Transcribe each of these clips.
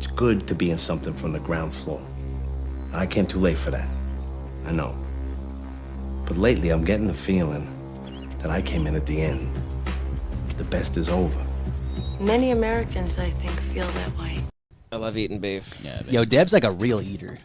It's good to be in something from the ground floor. I came too late for that. I know. But lately, I'm getting the feeling that I came in at the end. The best is over. Many Americans, I think, feel that way. I love eating beef. Yeah, Yo, Dev's like a real eater.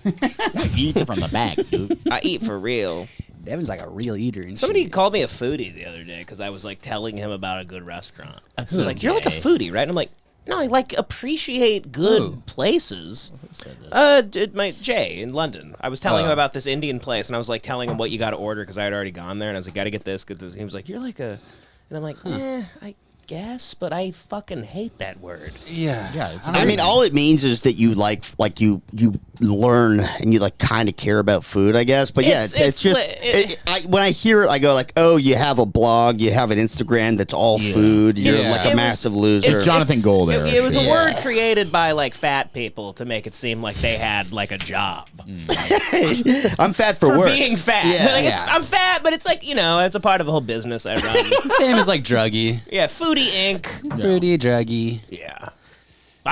he eats it from the back, dude. I eat for real. Devin's like a real eater. And Somebody shit. called me a foodie the other day because I was like telling him about a good restaurant. That's He was like, "You're like a foodie, right?" And I'm like, "No, I like appreciate good places." Who said this? Jay in London. I was telling him about this Indian place, and I was like telling him what you got to order because I had already gone there, and I was like, "Got to get this, get this." And he was like, "You're like a," and I'm like, I guess, but I fucking hate that word. Yeah. It's I mean, all it means is that you like you learn and you like kind of care about food, I guess. But yeah, it's just when I hear it, I go like, oh, you have a blog, you have an Instagram that's all food. You're like a massive loser. It's Jonathan Gold era. It was a word created by like fat people to make it seem like they had like a job. I'm fat for work. Being fat. I'm fat, but it's like, it's a part of the whole business I run. Same as like druggy. Yeah, Foodie Inc. Fruity, druggy. Yeah.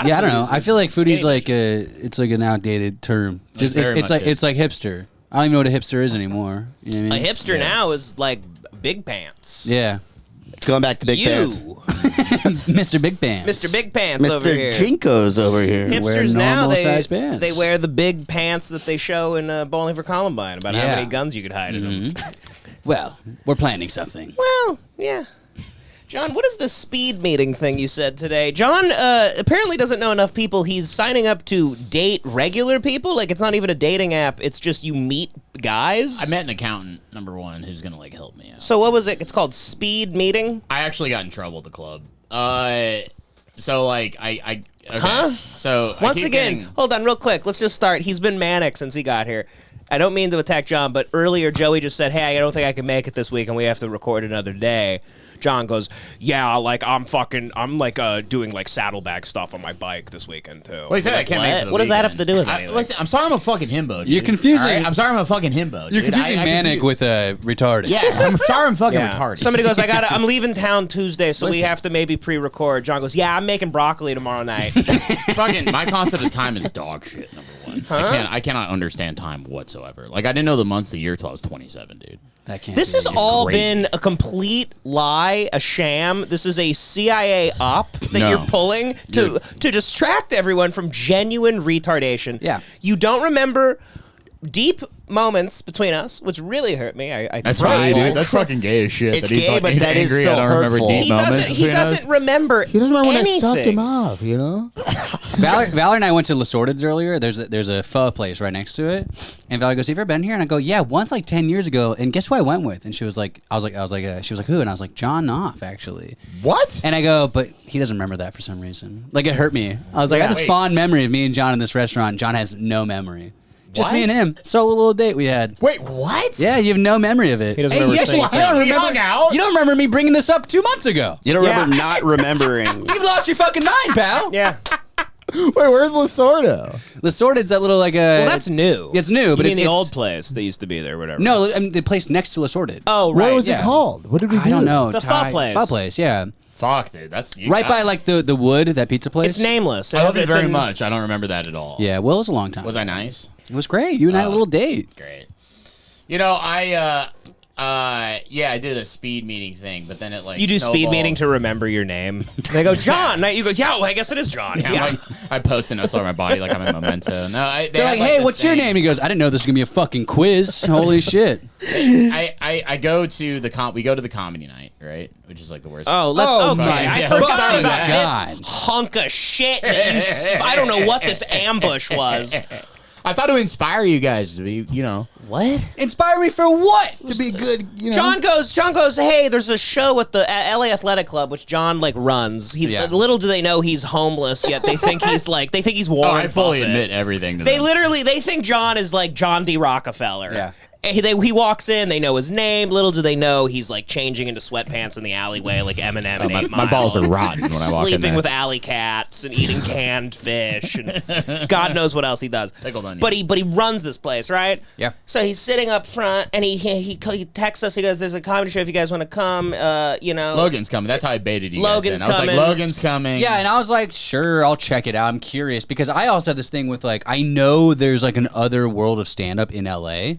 Yeah, I don't know. I feel like foodie's like it's like an outdated term. Just it's like hipster. I don't even know what a hipster is anymore. You know what I mean? A hipster now is like big pants. Yeah. It's going back to big pants. Mr. Big Pants. Mr. Big Pants over here. Mr. Jinko's over here. Hipsters now, size pants. they wear the big pants that they show in Bowling for Columbine about how many guns you could hide in them. Well, we're planning something. Well, yeah. John, what is the speed meeting thing you said today? John apparently doesn't know enough people. He's signing up to date regular people. Like, it's not even a dating app. It's just you meet guys. I met an accountant, number one, who's going to, like, help me out. So what was it? It's called speed meeting? I actually got in trouble at the club. So, like, okay. Huh? So, Once again, hold on real quick. Let's just start. He's been manic since he got here. I don't mean to attack John, but earlier Joey just said, hey, I don't think I can make it this week and we have to record another day. John goes, yeah, like I'm doing like saddlebag stuff on my bike this weekend too. Well, he said I can't make it for the What does that have weekend. to do with anything? Listen, I'm sorry I'm a fucking himbo, dude. You're confusing. All right? I'm sorry I'm a fucking himbo, dude. You're confusing manic with retarded. Yeah, I'm sorry I'm fucking retarded. Somebody goes, I'm leaving town Tuesday, so we have to maybe pre-record. John goes, yeah, I'm making broccoli tomorrow night. Fucking, my concept of time is dog shit, number one. Huh? I cannot understand time whatsoever. Like, I didn't know the months of the year till I was 27, dude. This has all been a complete lie, a sham. This is a CIA op that you're pulling to distract everyone from genuine retardation. Yeah. You don't remember deep moments between us, which really hurt me. That's right, dude. That's fucking gay as shit. It's gay, but that is still hurtful. He doesn't remember. He doesn't remember when I sucked anything. him off, you know? Valor and I went to Le Sorted's earlier. There's a pho place right next to it. And Valor goes, have you ever been here? And I go, yeah, once like 10 years ago. And guess who I went with? And she was like, she was like, who? And I was like, John Knopf, actually. What? And I go, but he doesn't remember that for some reason. Like, it hurt me. I was like, I have this fond memory of me and John in this restaurant. John has no memory. Just me and him. Solo little date we had. Wait, what? Yeah, you have no memory of it. He doesn't remember you don't remember me bringing this up 2 months ago. You don't remember not remembering. You've lost your fucking mind, pal. Yeah. Wait, where's Lasordo? Le Sorted's that little like a... Well, that's new. It's new, but it's it's the old place that used to be there, whatever. No, I mean, the place next to Le Sorted. Oh, right. What was it called? What did we do? I don't know. The pho place. Pho place, yeah. Fuck, dude. That's Right by like the wood, that pizza place. It's nameless. I love it very much. I don't remember that at all. Yeah, well, it was a long time. Was I nice? It was great. You and I had a little date. Great. You know, I did a speed meeting thing, but then it like you do snowballed. speed meeting to remember your name. They go, John. You go, yeah, well, I guess it is John. Yeah. I post-it notes on my body like I'm a memento. No, They're like, hey, what's your name? He goes, I didn't know this was gonna be a fucking quiz. Holy shit. I go to we go to the comedy night, right? Which is like the worst. Oh, I forgot about God. this hunk of shit. I don't know what this ambush was. I thought it would inspire you guys to be, What? Inspire me for what? To be good, John goes, hey, there's a show at the LA Athletic Club, which John like runs. Little do they know he's homeless, yet they think he's Warren I fully Buffett. admit everything to They them. literally, they think John is like John D. Rockefeller. Yeah. He walks in, they know his name. Little do they know he's like changing into sweatpants in the alleyway like Eminem and 8 Mile. My balls are rotten when I walk in Sleeping there. with alley cats and eating canned fish and God knows what else he does. Pickled onion. But he runs this place, right? Yeah. So he's sitting up front and he texts us. He goes, "There's a comedy show if you guys want to come." Logan's coming. That's how I baited you Logan's guys in. I was coming. like, Logan's coming. Yeah, and I was like, sure, I'll check it out. I'm curious because I also have this thing with like, I know there's like an other world of stand-up in LA,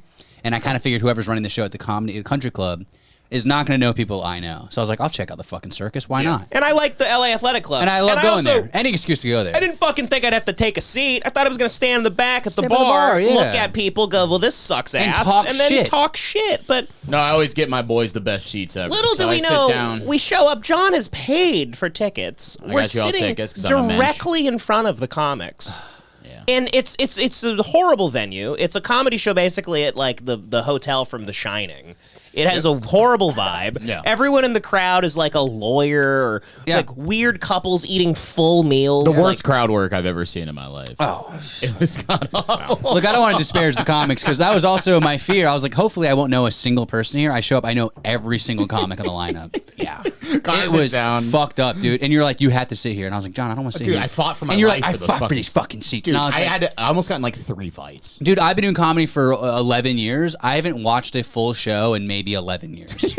and I kind of figured whoever's running the show at the country club is not going to know people I know. So I was like, I'll check out the fucking circus. Why not? And I like the LA Athletic Club. And I love going also, there. Any excuse to go there. I didn't fucking think I'd have to take a seat. I thought I was going to stand in the back at the Stand by the bar, bar, yeah. look at people, go, well, this sucks And ass. talk and then shit. talk shit. But No, I always get my boys the best seats ever. little so do we I know, sit down. we show up. John has paid for tickets. We're got you all sitting tickets 'cause I'm a mensch. directly in front of the comics. Yeah. And it's a horrible venue. It's a comedy show basically at like the hotel from The Shining. It has a horrible vibe. Yeah. Everyone in the crowd is like a lawyer or like weird couples eating full meals. The worst Like, crowd work I've ever seen in my life. Oh, It was god awful. look, I don't want to disparage the comics because that was also my fear. I was like, hopefully I won't know a single person here. I show up, I know every single comic on the lineup. Yeah. Connor It sits was down. fucked up, dude. And you're like, you had to sit here. And I was like, John, I don't want to sit Dude, here. I fought for my And you're life like, I for those fought for fucking these fucking seats. Dude, And I was like, I almost got in like 3 fights. dude, I've been doing comedy for 11 years. I haven't watched a full show in maybe 11 years.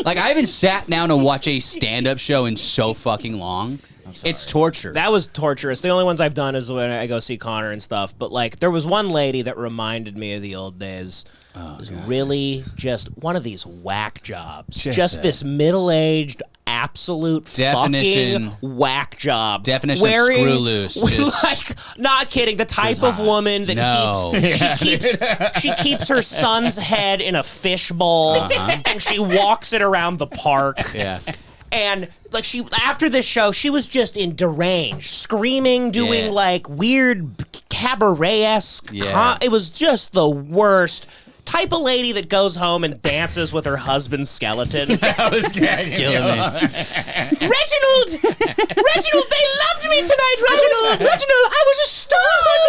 Like, I haven't sat down to watch a stand-up show in so fucking long. It's torture. that was torturous. The only ones I've done is when I go see Connor and stuff. But like, there was one lady that reminded me of the old days. It was really just one of these whack jobs. Just this middle-aged, absolute Definition- fucking whack job. Definition of Wearing, screw loose. Just- Like, not kidding. The type of woman that No. she keeps her son's head in a fishbowl and she walks it around the park. Yeah. And like after this show, she was just in deranged, screaming, doing Yeah. like weird cabaret-esque. Yeah. It was just the worst. Type of lady that goes home and dances with her husband's skeleton. I was getting Killing me. Reginald! Reginald, they loved me tonight, Reginald! Reginald, I was a star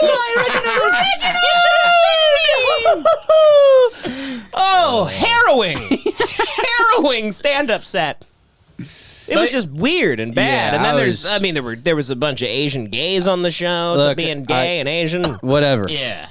tonight, Reginald! Reginald! You should have seen me! Oh, harrowing! Harrowing stand-up set. It was just weird and bad. Yeah, And then I there was a bunch of Asian gays on the show, Look, being gay and Asian. Whatever. Yeah.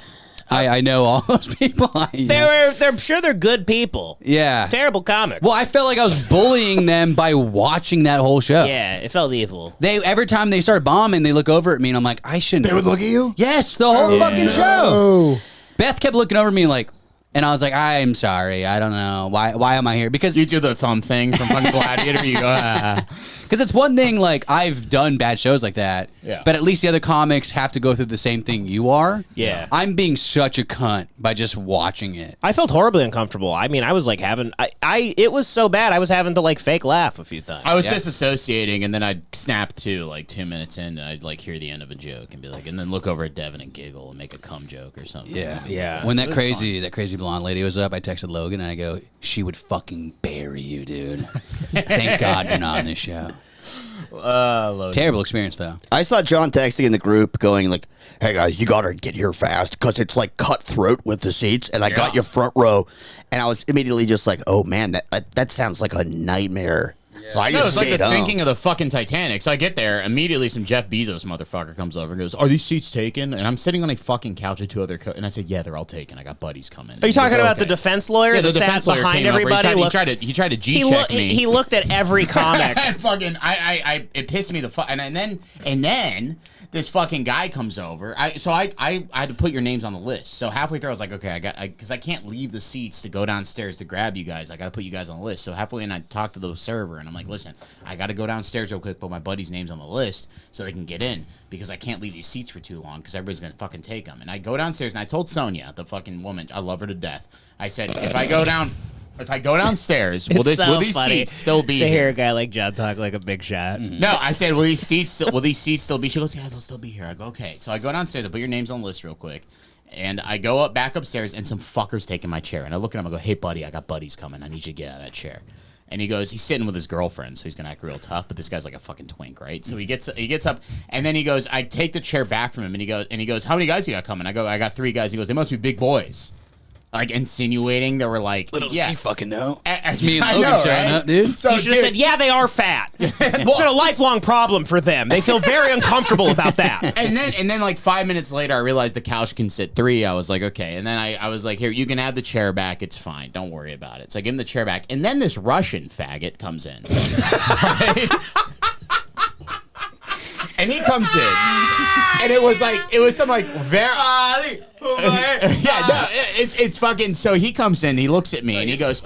I know all those people. They're sure they're good people. Yeah. Terrible comics. Well, I felt like I was bullying them by watching that whole show. Yeah, it felt evil. Every time they start bombing, they look over at me and I'm like, I shouldn't. They would look at you? Yes, the whole fucking show. Beth kept looking over at me like, and I was like, I'm sorry. I don't know. Why am I here? Because You do the thumb thing from fucking Gladiator. You go, Because it's one thing, like, I've done bad shows like that, Yeah. but at least the other comics have to go through the same thing you are. Yeah. I'm being such a cunt by just watching it. I felt horribly uncomfortable. I mean, I was like having, it was so bad, I was having to like fake laugh a few times. I was disassociating, and then I'd snap to like 2 minutes in, and I'd like hear the end of a joke and be like, and then look over at Devan and giggle and make a cum joke or something. Yeah. When It that was crazy blonde lady was up, I texted Logan and I go, she would fucking bury you, dude. Thank God you're not on this show. Terrible experience, though. I saw John texting in the group going like, hey guys, you gotta get here fast because it's like cutthroat with the seats, and I got you front row. And I was immediately just like, oh man, that sounds like a nightmare. So I No, just it's like the stayed home. sinking of the fucking Titanic. So I get there, immediately some Jeff Bezos motherfucker comes over and goes, "Are these seats taken?" And I'm sitting on a fucking couch with 2 other and I said, "Yeah, they're all taken. I got buddies coming." Are you talking about the defense lawyer Yeah, the that defense sat lawyer behind came over. everybody? He tried to G-check me. He looked at every comic. And fucking, it pissed me the fuck. And then this fucking guy comes over. So I had to put your names on the list. So halfway through, I was like, okay, because I can't leave the seats to go downstairs to grab you guys. I got to put you guys on the list. So halfway in, I talked to the server, and I'm like, listen, I got to go downstairs real quick, put my buddy's names on the list so they can get in because I can't leave these seats for too long because everybody's gonna fucking take them. And I go downstairs, and I told Sonia, the fucking woman, I love her to death. I said, if I go downstairs, will these seats still be to hear here? a guy like John talk like a big shot. No, I said, will these seats still be? She goes, yeah, they'll still be here. I go, okay. So I go downstairs, I put your names on the list real quick, and I go back upstairs, and some fucker's taking my chair. And I look at him, I go, hey, buddy, I got buddies coming. I need you to get out of that chair. And he goes, he's sitting with his girlfriend, so he's gonna act real tough. But this guy's like a fucking twink, right? So he gets up, and then he goes, I take the chair back from him, and he goes, how many guys you got coming? I go, I got 3 guys. He goes, they must be big boys. like insinuating. They were like, Little does yeah, he fucking know. It's me and Logan showing up, dude. So, You should have said, yeah, they are fat. It's been a lifelong problem for them. They feel very uncomfortable about that. And then like 5 minutes later, I realized the couch can sit 3. I was like, okay. And then I was like, here, you can have the chair back. It's fine. Don't worry about it. So I give him the chair back. And then this Russian faggot comes in. Right? And he comes in, and it was some like very it's fucking. So he comes in, he looks at me, and he goes,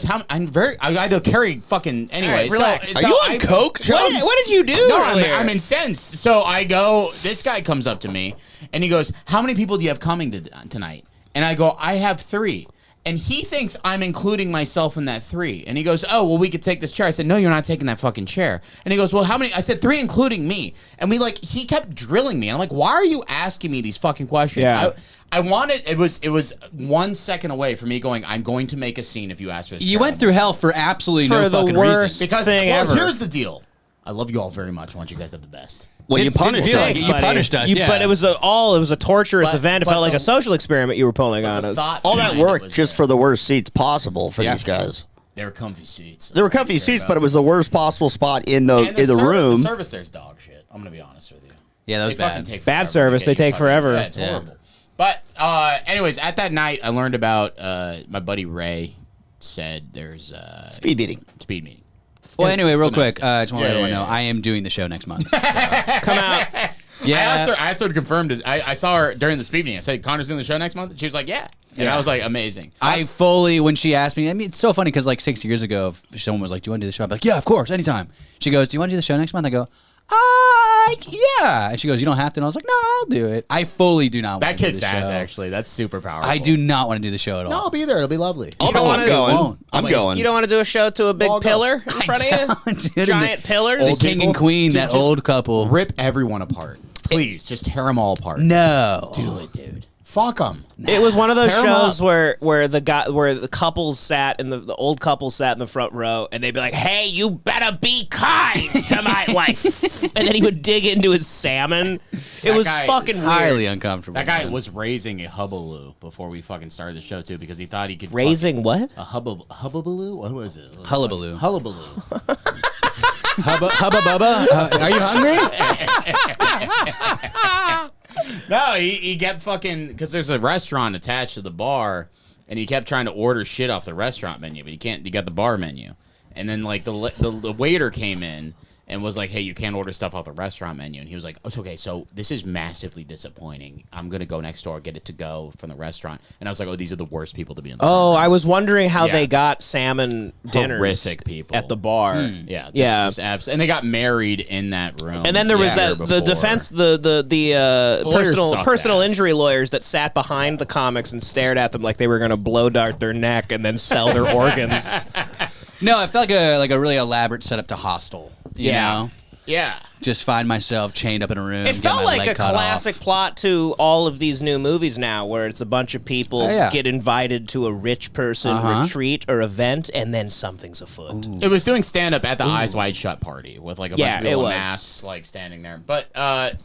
how I had to carry fucking anyway. Right, relax. So Are you on coke, John? What did you do? No, earlier? I'm incensed. So I go. This guy comes up to me, and he goes, "How many people do you have coming tonight?" And I go, "I have 3." And he thinks I'm including myself in that 3. And he goes, oh, well, we could take this chair. I said, no, you're not taking that fucking chair. And he goes, well, how many? I said, 3 including me. And he kept drilling me. And I'm like, why are you asking me these fucking questions? Yeah. I wanted, it was 1 second away from me going, I'm going to make a scene if you ask for this You chair. went through hell for absolutely no the fucking worst reason. Because, thing well, ever. here's the deal. I love you all very much. I want you guys to have the best. Well, you Didn't punished feel us. like you punished us, yeah. But it was a torturous But- event. It but felt like the- a social experiment you were pulling on The us. thought All that behind it work was just that for the worst seats possible for Yeah. these guys. They were comfy seats. They were comfy seats, but it was the worst possible spot in the And room. The service there's dog shit. I'm gonna be honest with you. Yeah, that was They fucking bad. take Bad forever to service. get They you take fucking- forever. Yeah, it's horrible. But anyways, at that night, I learned about my buddy Ray said there's Speed beating. speed meeting. Well, anyway, real The next quick, day. I just want to let everyone know yeah. I am doing the show next month. Come out. Yeah. I asked her to confirm it. I saw her during the speed meeting. I said, Connor's doing the show next month? And she was like, yeah. And I was like, amazing. I fully, when she asked me, I mean, it's so funny because like 6 years ago, if someone was like, do you want to do the show? I'm like, yeah, of course, anytime. She goes, do you want to do the show next month? I go, yeah. And she goes, you don't have to. And I was like, no, I'll do it. I fully do not want That to do kicks the ass, show. actually. That's super powerful. I do not want to do the show at all. No, I'll be there. It'll be lovely. I'm wanna- going. won't. I'm going. You don't want to do a show to a big Well, go. pillar in front of you? Dude, and Giant pillars? The king and queen, Dude, that just old couple. Rip everyone apart. Please, just tear them all apart. No. Do it, dude. Fuck them. It was one of those Tear 'em shows up. where the couples sat in the old couple sat in the front row and they'd be like, "Hey, you better be kind to my wife," and then he would dig into his salmon. It was guy fucking is weird. Highly uncomfortable. That guy man. was raising a hubbaloo before we fucking started the show, too, because he thought he could Raising what? a hubbaloo? What was it? Hullabaloo. Hullabaloo. Hubba Bubba, are you hungry? No, he kept fucking, because there's a restaurant attached to the bar, and he kept trying to order shit off the restaurant menu, but he got the bar menu. And then like the waiter came in and was like, hey, you can't order stuff off the restaurant menu. And he was like, oh, it's okay, so this is massively disappointing. I'm going to go next door, get it to go from the restaurant. And I was like, oh, these are the worst people to be in the Oh, front row. I was wondering how Yeah. they got salmon dinners Horrific people. at the bar. Yeah, this Yeah. just and they got married in that room. And then there was the year the before. defense, the Lawyers sucked personal ass. injury lawyers that sat behind the comics and stared at them like they were going to blow dart their neck and then sell their organs. No, I felt like a really elaborate setup to Hostel. You Yeah. know? Yeah. Just find myself chained up in a room. It get felt my like leg a cut classic off. plot to all of these new movies now, where it's a bunch of people Oh, yeah. get invited to a rich person retreat or event, and then something's afoot. It was doing stand up at the Eyes Wide Shut party with like a bunch Yeah, of people it in was. masks like standing there. But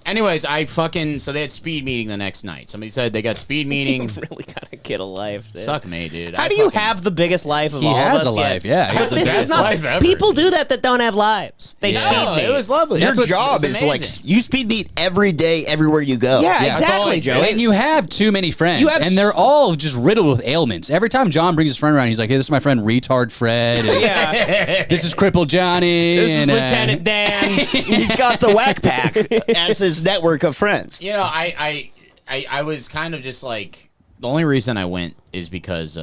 anyways, so they had speed meeting the next night. Somebody said they got speed meeting. You really gotta get a life, dude. Suck me, dude. How do you have the biggest life of He all has of us a life, yet? yeah. But the this best is not. life ever. People do that don't have lives. They No, speed it meet. was lovely. Your That's what- job it was is like amazing. you speed meet every day, everywhere you go. Yeah, Yeah, that's exactly, all I Joe. do. And you have too many friends, You have and they're all just riddled with ailments. Every time John brings his friend around, he's like, "Hey, this is my friend Retard Fred. And Yeah. this is Crippled Johnny. This is and, Lieutenant Dan. He's got the Whack Pack as his network of friends. You know, I was kind of just like, the only reason I went is because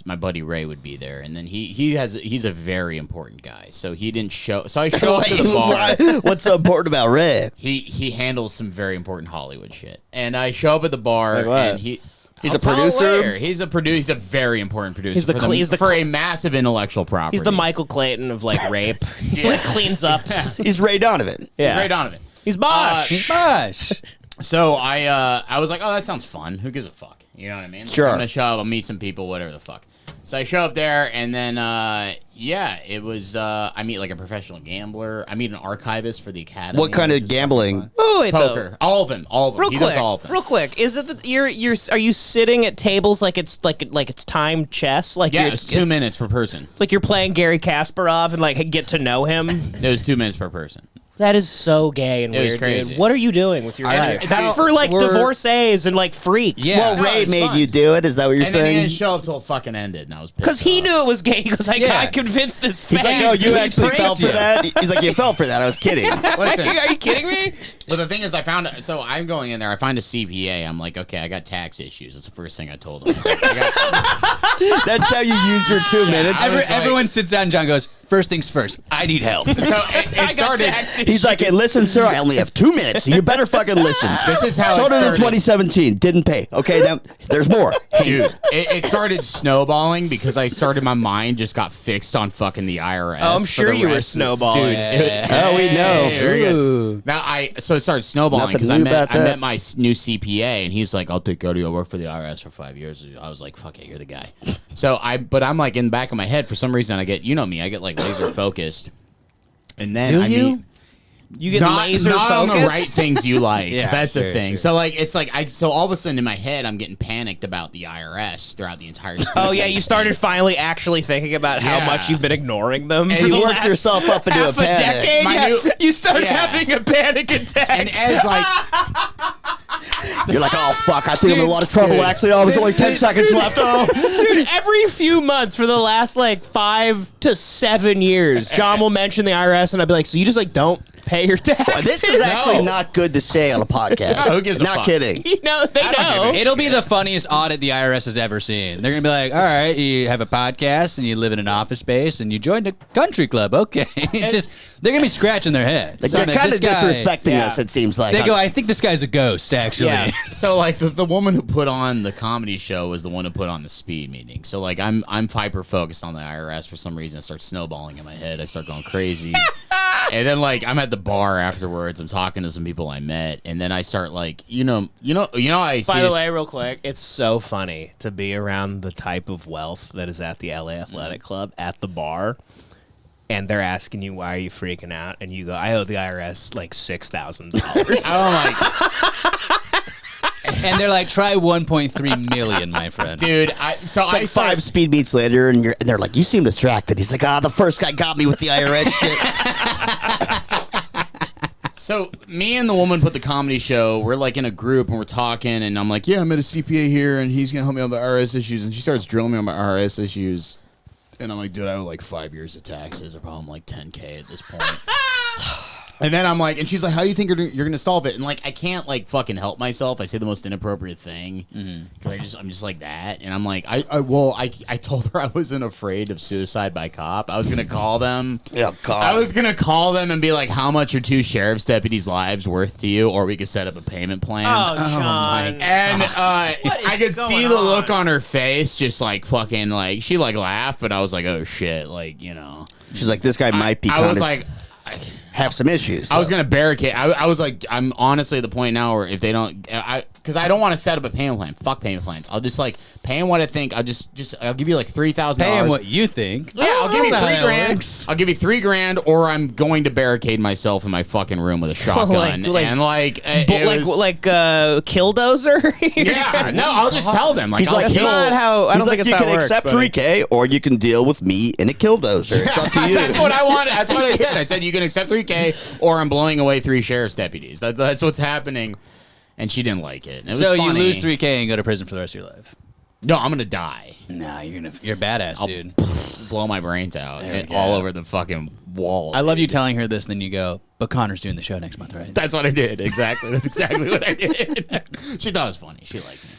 my buddy Ray would be there, and then he's a very important guy, so he didn't show. So I show up to the bar. What's so important about Ray? He handles some very important Hollywood shit, and I show up at the bar, Like what? and He's I'll a tell producer? later. He's a producer. He's a very important producer. He's the for, he's the for a massive intellectual property. He's the Michael Clayton of like rape. He Yeah. like cleans up. He's Ray Donovan. Yeah. Ray Donovan. He's Bosch. Gosh. So I was like, oh, that sounds fun. Who gives a fuck? You know what I mean? Sure. I'm gonna show up, I'll meet some people, whatever the fuck. So I show up there, and then it was I meet like a professional gambler. I meet an archivist for the academy. What kind of gambling? Oh, wait, Poker. though. All of them. Real He quick, does all of them. real quick. Is it that are you sitting at tables like it's timed chess? Like Yeah, you're, it's 2 minutes per person. like you're playing Gary Kasparov and like get to know him. It was 2 minutes per person. That is so gay and It was weird, crazy. dude. What are you doing with your I life? don't- That's how- for like we're- divorcees and like freaks. Yeah. Well, No, Ray it's made fun. you do it. Is that what you're And then he saying? didn't show up till it fucking ended, and I was pissed Because he off. knew it was gay. He goes, I Yeah. convinced this He's like, fag. oh, you He actually pranked fell for you." that? He's like, you fell for that. I was kidding. Listen, Are you kidding me? but the thing is, so I'm going in there. I find a CPA. I'm like, okay, I got tax issues. That's the first thing I told him. That's how you use your 2 minutes. I was like- Everyone sits down and John goes, first things first, I need help. So it started. He's like, hey, listen, sir, I only have 2 minutes, so you better fucking listen. This is how it started in started. 2017, didn't pay. Okay, now there's more. Dude, it started snowballing because my mind just got fixed on fucking the IRS. Oh, I'm for sure the you were rest of- snowballing. Dude, Oh, we know. Hey, very good. Ooh. Now so it started snowballing Nothing because I new met about that. my new CPA, and he's like, I'll take care of you. I work for the IRS for 5 years. I was like, fuck it, you're the guy. But I'm like in the back of my head for some reason I get, you know me, I get like laser focused, and then Do I you? meet. You get Not laser on focused. the right things you like. Yeah, That's the sure, thing. sure. So like it's like so all of a sudden in my head I'm getting panicked about the IRS throughout the entire speech. Oh yeah, you started finally actually thinking about how Yeah. much you've been ignoring them. And for you the worked last yourself up into a half panic. decade. My Yeah. new- You started Yeah. having a panic attack. And Ed's like, You're like, oh, fuck, I think I'm in a lot of trouble, actually. Oh, there's only 10 seconds left. Oh. Dude, every few months for the last like 5 to 7 years, John will mention the IRS, and I'll be like, "So you just like don't pay your taxes?" This is actually not good to say on a podcast. No, who gives a Not fuck? kidding. You know, they I don't know. give a It'll be the funniest audit the IRS has ever seen. They're going to be like, all right, you have a podcast and you live in an office space and you joined a country club. Okay. It's just, they're going to be scratching their heads. Like, So I'm they're like, kind of this guy- disrespecting yeah. us, it seems like. They go, I think this guy's a ghost, actually. Yeah. so like the woman who put on the comedy show was the one who put on the speed meeting. So like I'm hyper focused on the IRS for some reason. It starts snowballing in my head. I start going crazy. And then like I'm at the bar afterwards. I'm talking to some people I met, and then I start like I see By the this- way, real quick, it's so funny to be around the type of wealth that is at the LA Athletic Club at the bar, and they're asking you why are you freaking out, and you go, I owe the IRS like $6,000. I'm like, And they're like, try 1.3 million, my friend. dude, I It's like started- 5 speed meets later, and they're like, you seem distracted. He's like, the first guy got me with the IRS shit. So me and the woman put the comedy show. We're like in a group and we're talking, and I'm like, "Yeah, I met a CPA here, and he's gonna help me on the IRS issues." And she starts drilling me on my IRS issues, and I'm like, "Dude, I owe like 5 years of taxes. I probably like 10K at this point." And then I'm like, and she's like, "How do you think you're gonna solve it?" And like, I can't like fucking help myself. I say the most inappropriate thing because I'm just like that. And I'm like, I told her I wasn't afraid of suicide by cop. I was gonna call them. Oh, God. I was gonna call them and be like, "How much are 2 sheriff's deputies' lives worth to you?" Or we could set up a payment plan. Oh, John. And I could going see the look on? on her face, just like fucking like she like laughed, but I was like, "Oh shit!" Like She's like, this guy might be I kind was of like. have some issues. I was gonna barricade. I was like, I'm honestly at the point now where if they don't, because I don't want to set up a payment plan. Fuck payment plans. I'll just like pay him what I think. I'll give you like $3,000. Pay him what you think. Yeah, I'll give you That's not how that $3,000. works. I'll give you $3,000, or I'm going to barricade myself in my fucking room with a shotgun like- and like, Killdozer. yeah. No, I'll just tell them like, He's I'll like, That's kill. not how. I He's don't like, think it's you how can it works, accept buddy. $3K, or you can deal with me in a killdozer. It's up to you. That's what I wanted. That's what I said. I said you can accept $3K, or I'm blowing away 3 sheriff's deputies. That's what's happening. And she didn't like it. And it was So funny. you lose 3K and go to prison for the rest of your life. No, I'm gonna die. Nah, you're a badass, dude. Blow my brains out There we and go. all over the fucking wall. I love you telling her this, and then you go, but Connor's doing the show next month, right? That's what I did. Exactly. That's exactly what I did. She thought it was funny. She liked me.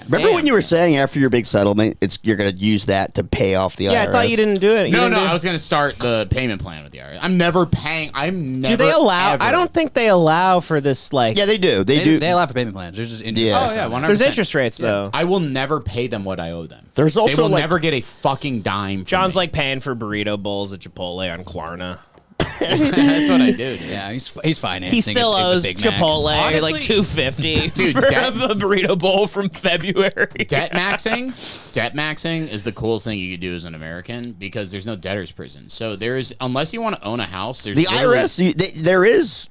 Remember when you were saying after your big settlement, you're going to use that to pay off the IRS? Yeah, I thought you didn't do it. You No, didn't no, do it? I was going to start the payment plan with the IRS. I'm never paying. I'm never. Do they allow? ever- I don't think they allow for this. Like, Yeah, they do. They do. They allow for payment plans. There's just interest Yeah. Oh rates yeah, on it. 100%. there's interest rates though. I will never pay them what I owe them. There's They also will like never get a fucking dime. From John's me. like paying for burrito bowls at Chipotle on Klarna. That's what I do. Dude. Yeah, he's financing. He still it, owes the Big Mac. Chipotle Honestly, like $250 dude, for that- the burrito bowl from February. Debt maxing is the coolest thing you could do as an American because there's no debtor's prison. So unless you want to own a house, there's The IRS, there is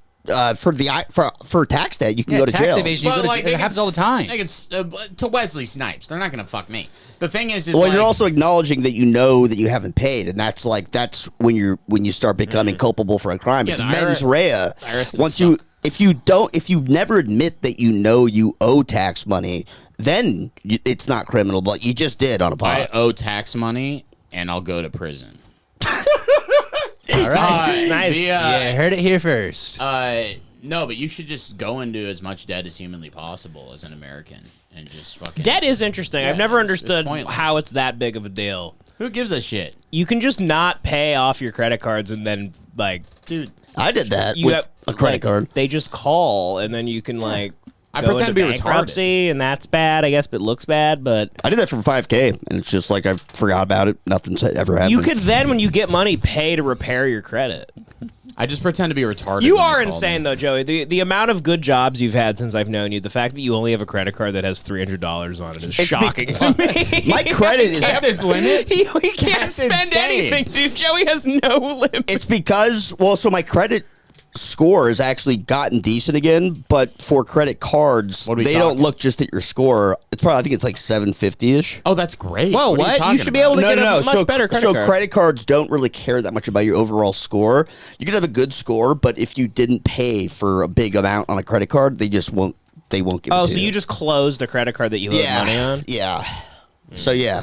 for tax debt, you can go to tax jail. evasion. Well, like, it happens all the time. Like it's to Wesley Snipes. They're not gonna fuck me. The thing is Well, like, you're also acknowledging that you know that you haven't paid, and that's when you start becoming culpable for a crime. Yeah, It's the mens IRS rea. can Once suck. if you never admit that you know you owe tax money, then it's not criminal. But you just did on a I pod. owe tax money and I'll go to prison. All right. Nice. Yeah, heard it here first. No, but you should just go into as much debt as humanly possible as an American and just fucking. Debt is interesting. Yeah, I've never it's understood pointless. how it's that big of a deal. Who gives a shit, You can just not pay off your credit cards and then like dude? I did that you with have a credit like, card. They just call and then you can like I go pretend into to be retarded. bankruptcy and that's bad. I guess, but it looks bad. But I did that for $5K, and it's just like I forgot about it. Nothing's ever happened. you could then, when you get money, pay to repair your credit. I just pretend to be retarded. You when they are call insane, me. though, Joey. The amount of good jobs you've had since I've known you, the fact that you only have a credit card that has $300 on it is shocking to me. My credit is That's his limit. he can't That's spend insane. anything, dude. Joey has no limit. It's because, so my credit score has actually gotten decent again, but for credit cards, What are we they talking? don't look just at your score. It's probably, I think it's like 750-ish. Oh, that's great. Whoa, What? are what? You talking should be about? able to get a much better credit card. credit cards don't really care that much about your overall score. You can have a good score, but if you didn't pay for a big amount on a credit card, they just won't. They won't give it Oh, to so you just closed the credit card that you owed money on? Yeah. So yeah,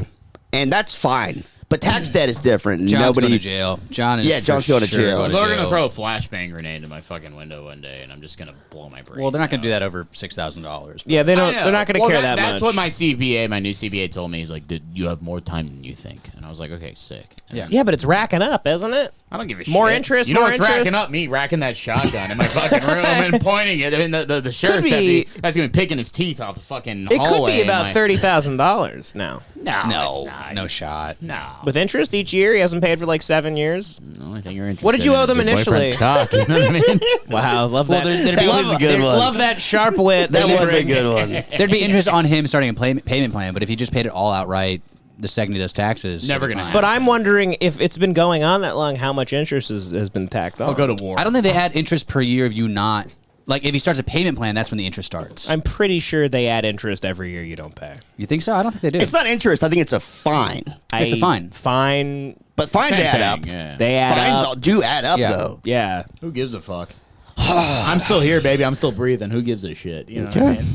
and that's fine. But tax debt is different. John's Nobody. going to jail. John is. Yeah, John's for going to sure jail. going to They're gonna jail. throw a flashbang grenade in my fucking window one day, and I'm just gonna blow my brain. Well, they're not going to do that over $6,000. Yeah, they I don't. know. They're not going to Well, care that That's much. what my new CPA told me. He's like, "Dude, you have more time than you think," and I was like, "Okay, sick." Yeah. Yeah, but it's racking up, isn't it? I don't give a shit. More interest, You know more what's interest? racking up? Me racking that shotgun in my fucking room and pointing it. I mean, the sheriff's be- deputy that's gonna be picking his teeth out the fucking It could hallway. be about and $30,000 now. No, it's No, not. no shot. No. With interest each year, he hasn't paid for like 7 years. The only thing you're interested What did you in owe is them your initially? boyfriend's cock, you know what I mean? Wow, love that. there'd be- love, That was a good one. love that sharp wit. That you was a bring. good one. There'd be interest on him starting a payment plan, but if he just paid it all outright the second he does taxes, Never it'll be gonna fine. But I'm wondering if it's been going on that long, how much interest has been tacked on. I'll go to war. I don't think they add interest per year of you not. Like, if he starts a payment plan, that's when the interest starts. I'm pretty sure they add interest every year you don't pay. You think so? I don't think they do. It's not interest. I think it's a fine. It's a fine. Fine. But fines Same add thing, up. Yeah. They add Fines up. do add up, Yeah. though. Yeah. Who gives a fuck? I'm still here, baby. I'm still breathing. Who gives a shit? You know what I Okay. mean?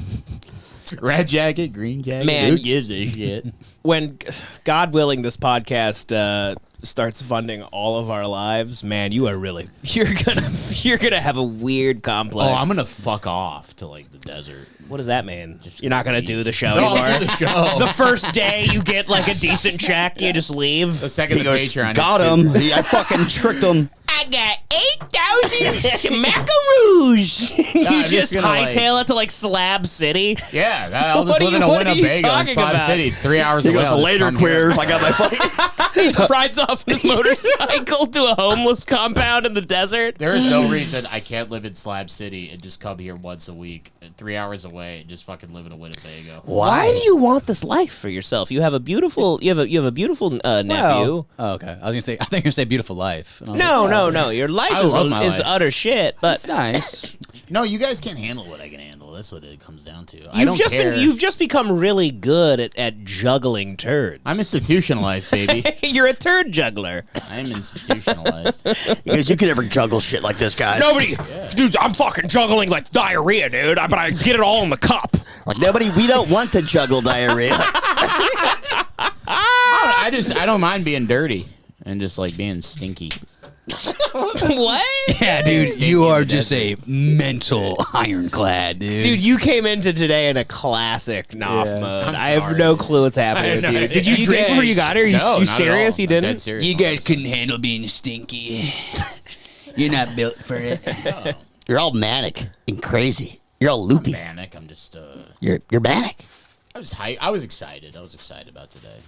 Red jacket, green jacket. Man, who gives a shit? When, God willing, this podcast starts funding all of our lives, man, you're gonna have a weird complex. Oh, I'm gonna fuck off to like the desert. What does that mean? You're not gonna do the show No, I'll anymore. do the show. The first day you get like a decent check, you just leave. The second He the goes, Patreon got is him. I fucking tricked him. I got 8,000 smackaroos. You I'm just just gonna, like- hightail it to like Slab City. Yeah, I'll What just live in a what are you Winnebago in talking Slab about? City. It's 3 hours He away. goes, I'll just later, come here. queers. I got my fucking. He just rides off his motorcycle to a homeless compound in the desert. There is no reason I can't live in Slab City and just come here once a week, 3 hours away, and just fucking live in a Winnebago. Why do you want this life for yourself? You have a beautiful, nephew. Well, oh, okay. I was gonna say. I think you're gonna say beautiful life. And I was No. Your life I love my is life. utter shit. But It's nice. No, you guys can't handle what I can handle. That's what it comes down to. I don't care. you've just become really good at juggling turds. I'm institutionalized, baby. You're a turd juggler. I am institutionalized. Because you can never juggle shit like this, guys. Dude, I'm fucking juggling like diarrhea, dude. But I get it all in the cup. Like nobody. We don't want to juggle diarrhea. I don't mind being dirty and just like being stinky. What? Yeah, dude, Stinky you are in the just a mental ironclad, dude. Dude, you came into today in a classic Knopf mode. I'm I have sorry. no clue what's happening with you. Did you You drink before you guys- got here? You, No, you not at serious? all. You I'm didn't? dead serious. You guys couldn't handle being stinky. You're not built for it. You're all manic and crazy. You're all loopy. Manic. I'm just. You're manic. I was hyped. I was excited. I was excited about today.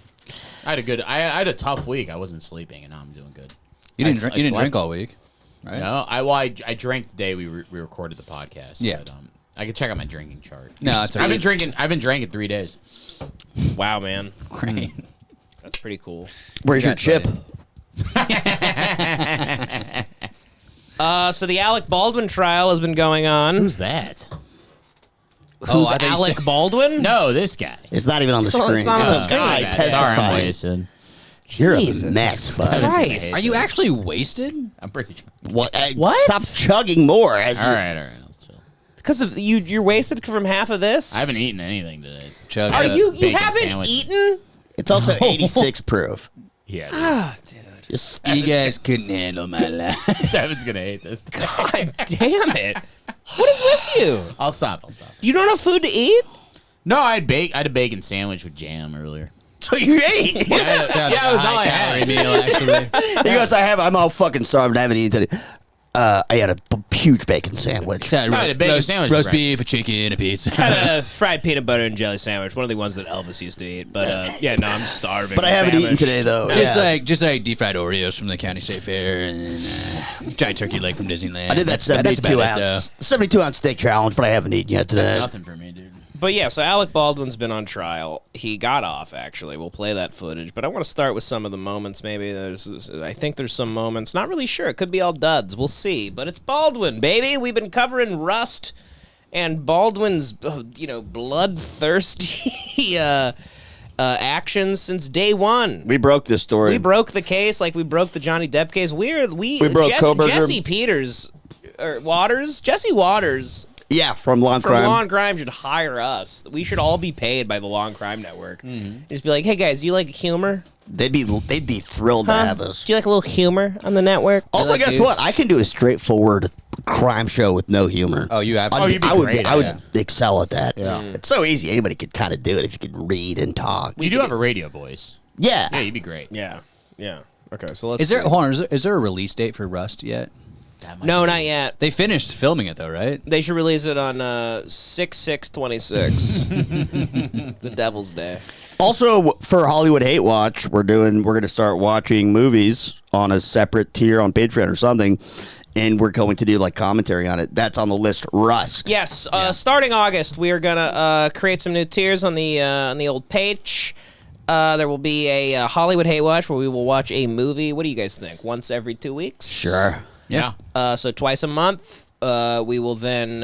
I had a tough week. I wasn't sleeping, and now I'm doing good. You didn't drink all week. right? No, I drank the day we recorded the podcast. Yeah. But, I can check out my drinking chart. No, it's I've been drinking 3 days. Wow, man. Great. That's pretty cool. Where's your chip? So the Alec Baldwin trial has been going on. Who's that? Who's I thought you Alec said- Baldwin? No, this guy. It's not even on the screen. it's not on It's the a screen. guy Sorry, I'm testifying. wasted. You're Jesus a mess, bud. Christ. Are you actually wasted? I'm pretty sure. What? Stop chugging more. All right. Let's chill. Because of you're wasted from half of this? I haven't eaten anything today. Chug Are it up. you bacon haven't sandwich. eaten? It's also 86 proof. Yeah. Just, You guys couldn't handle my life. Devin's gonna hate this. God damn it. What is with you? I'll stop. You don't have food to eat? No, I had a bacon sandwich with jam earlier. so you ate. Sounds like it was a all I high-calorie had. meal, actually. He goes, I'm all fucking starved. I haven't eaten today. I had a huge bacon sandwich. Had I had a bacon sandwich for roast breakfast. beef, a chicken, a pizza. Had a fried peanut butter and jelly sandwich, one of the ones that Elvis used to eat. But yeah, no, I'm starving. But I haven't eaten famished. today, though. Just Yeah. like deep fried Oreos from the county state fair, and then giant turkey leg from Disneyland. I did that That's about 72 it, ounce 72 ounce steak challenge, but I haven't eaten yet today. That's nothing for me, dude. But yeah, so Alec Baldwin's been on trial. He got off, actually. We'll play that footage. But I want to start with some of the moments, maybe. I think there's some moments. Not really sure. It could be all duds. We'll see. But it's Baldwin, baby. We've been covering Rust and Baldwin's, bloodthirsty actions since day one. We broke this story. We broke the case like we broke the Johnny Depp case. We broke Koberger. Jesse Peters, or Waters? Jesse Waters. Yeah, from Law and From Crime. Law and Crime should hire us. We should all be paid by the Law and Crime Network. Just be like, hey guys, do you like humor? They'd be thrilled to have us. Do you like a little humor on the network? Also, Like, guess dudes? what? I can do a straightforward crime show with no humor. Oh, you absolutely. you'd be I would, great I at would it. excel at that. Yeah. It's so easy. Anybody could kind of do it if you could read and talk. You do have a radio voice. Yeah. Yeah, you'd be great. Yeah. Okay, so let's. Is there? see. Hold on. Is there a release date for Rust yet? That might No, be- not yet. They finished filming it though, right? They should release it on 6/6/26, the Devil's Day. Also, for Hollywood Hate Watch, we're going to start watching movies on a separate tier on Patreon or something, and we're going to do like commentary on it. That's on the list. Rust. Yes, starting August, we are gonna create some new tiers on the old page. There will be a Hollywood Hate Watch where we will watch a movie. What do you guys think? Once every 2 weeks? Sure. Yeah. So twice a month. We will then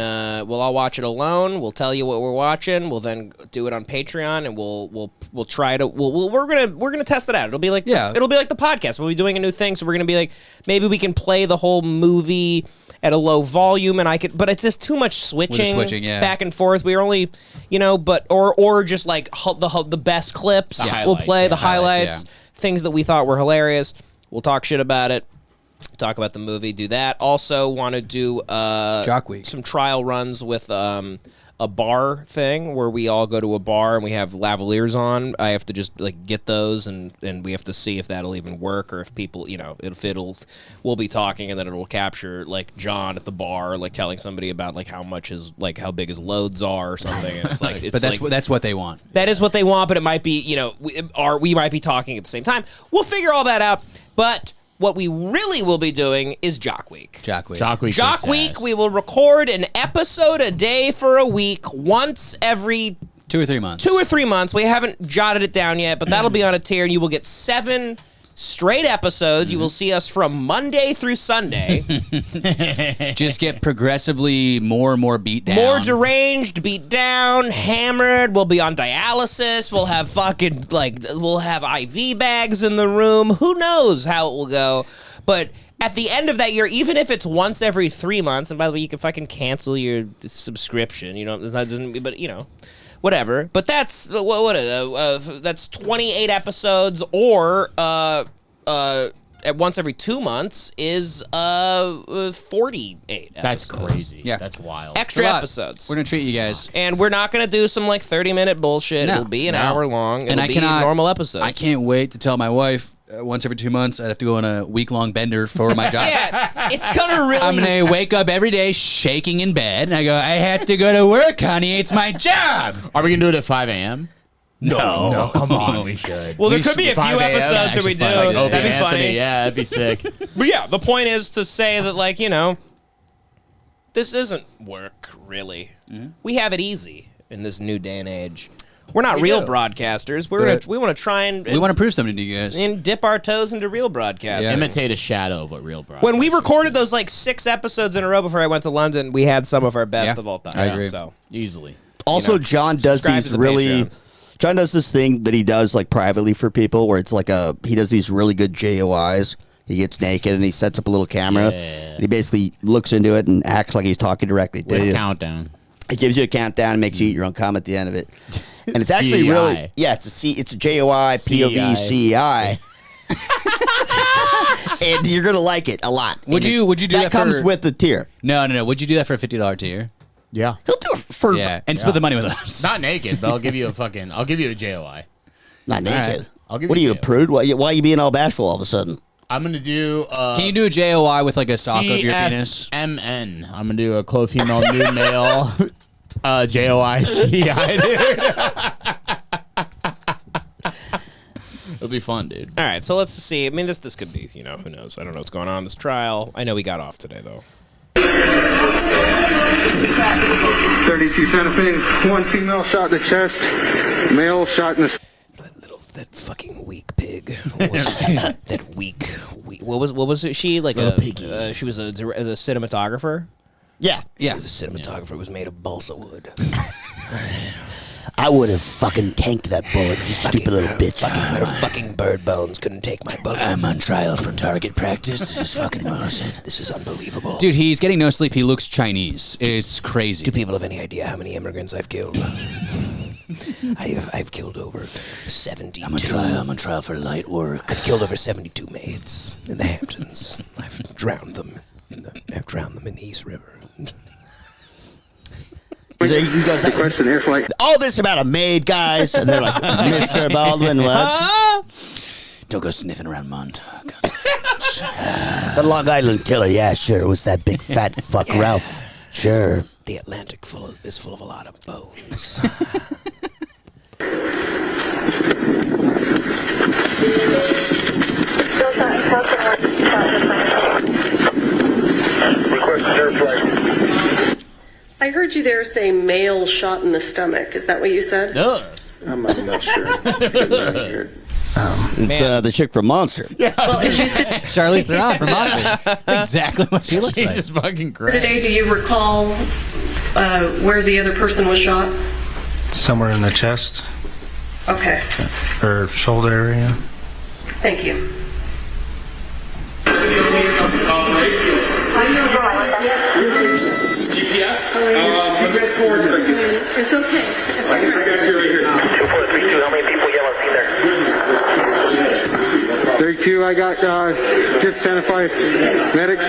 we'll all watch it alone. We'll tell you what we're watching. We'll then do it on Patreon, and we'll try to we're gonna test it out. It'll be like it'll be like the podcast. We'll be doing a new thing, so we're gonna be like maybe we can play the whole movie at a low volume, and but it's just too much switching, back and forth. We're only or just like the best clips. We'll play the highlights, things that we thought were hilarious. We'll talk shit about it. Talk about the movie, do that. Also want to do Jock Week. some trial runs with a bar thing where we all go to a bar and we have lavaliers on. I have to just like get those and we have to see if that'll even work or if people, we'll be talking and then it'll capture like John at the bar like telling somebody about like how how big his loads are or something. And it's like But that's what they want. that is what they want, but it might be, we might be talking at the same time. We'll figure all that out, but what we really will be doing is Jock Week. Jock Week. Jock Week. Jock kicks Week, ass. we will record an episode a day for a week, once every 2 or 3 months. 2 or 3 months. We haven't jotted it down yet, but that'll be on a tier, and you will get 7 straight episodes. You will see us from Monday through Sunday. Just get progressively more and more beat down. More deranged, beat down, hammered. We'll be on dialysis. We'll have we'll have IV bags in the room. Who knows how it will go? But at the end of that year, even if it's once every 3 months, and by the way, you can fucking cancel your subscription. Whatever. But that's that's 28 episodes, or at once every 2 months is 48 That's episodes. crazy. Yeah. That's wild. Extra It's a lot. episodes. We're gonna treat you guys. And we're not going to do some 30-minute bullshit. No. It'll be an No. hour long. It'll And I be cannot- normal episodes. I can't wait to tell my wife once every 2 months I'd have to go on a week-long bender for my job. Yeah, it's going to really... I'm gonna wake up every day shaking in bed, and I go, I have to go to work, honey. It's my job. Are we gonna do it at 5 a.m.? No, come on, we should. Well, there could be a few 5 a.m. episodes where we do. Like Opie That'd be Anthony. funny. Yeah, that'd be sick. But yeah, the point is to say that, like, this isn't work, really. We have it easy in this new day and age. We're not real broadcasters. We want to try and We want to prove something to you guys. and dip our toes into real broadcasting. Imitate a shadow of what real broadcasters When we recorded do. those like 6 episodes in a row before I went to London, we had some of our best Yeah, of all time. I agree. So easily. Also, John does subscribe these to the really. Patreon. John does this thing that he does like privately for people, where it's like he does these really good JOIs. He gets naked and he sets up a little camera. Yeah. And he basically looks into it and acts like he's talking directly to With you. countdown. It gives you a countdown and makes you eat your own cum at the end of it. And it's actually CEI. really, it's a JOI, POV, CEI. And you're gonna like it a lot. Would And you do that comes for- with the tier. No. Would you do that for a $50 tier? Yeah. He'll do it for Yeah, and split the money with us. Not naked, but I'll give you a JOI. not naked. right. I'll give What are you you, a JOI. prude? Why are you being all bashful all of a sudden? I'm gonna do Can you do a JOI with like a stock of your penis? CFMN. I'm gonna do a clothed female nude male JOI CI, dude. It'll be fun, dude. all right, so let's see. I mean, this could be, who knows? I don't know what's going on in this trial. I know we got off today, though. 32 Santa Fe, 1 female shot in the chest, male shot in the... That fucking weak pig. That weak. What was it? She like Little a piggy. she was the cinematographer. Yeah. Yeah. The cinematographer was made of balsa wood. I would have fucking tanked that bullet, you stupid little bitch. Her fucking bird bones couldn't take my bullet. I'm on trial for target practice. This is fucking bullshit. This is unbelievable. Dude, he's getting no sleep. He looks Chinese. It's crazy. Do people have any idea how many immigrants I've killed? I've killed over 72. I'm on trial for light work. I've killed over 72 maids in the Hamptons. I've drowned them in the East River. He goes like, Question here, like, all this about a maid, guys, and they're like, Mr. Baldwin, what? Don't go sniffing around Montauk. The Long Island Killer, yeah, sure. It was that big fat fuck Ralph. Sure. The Atlantic is full of a lot of bones. I heard you there say male shot in the stomach. Is that what you said? Ugh. I'm not sure. It's the chick from Monster. Well, as you said Charlize Theron from Monster. That's exactly what she looks She's like. just fucking great. today, do you recall where the other person was shot? Somewhere in the chest Okay, or shoulder area. thank you. GPS? GPS coordinates. It's okay. I got you right here. 2432, how many people yell and see there? 32, I got just Santa Fe medics.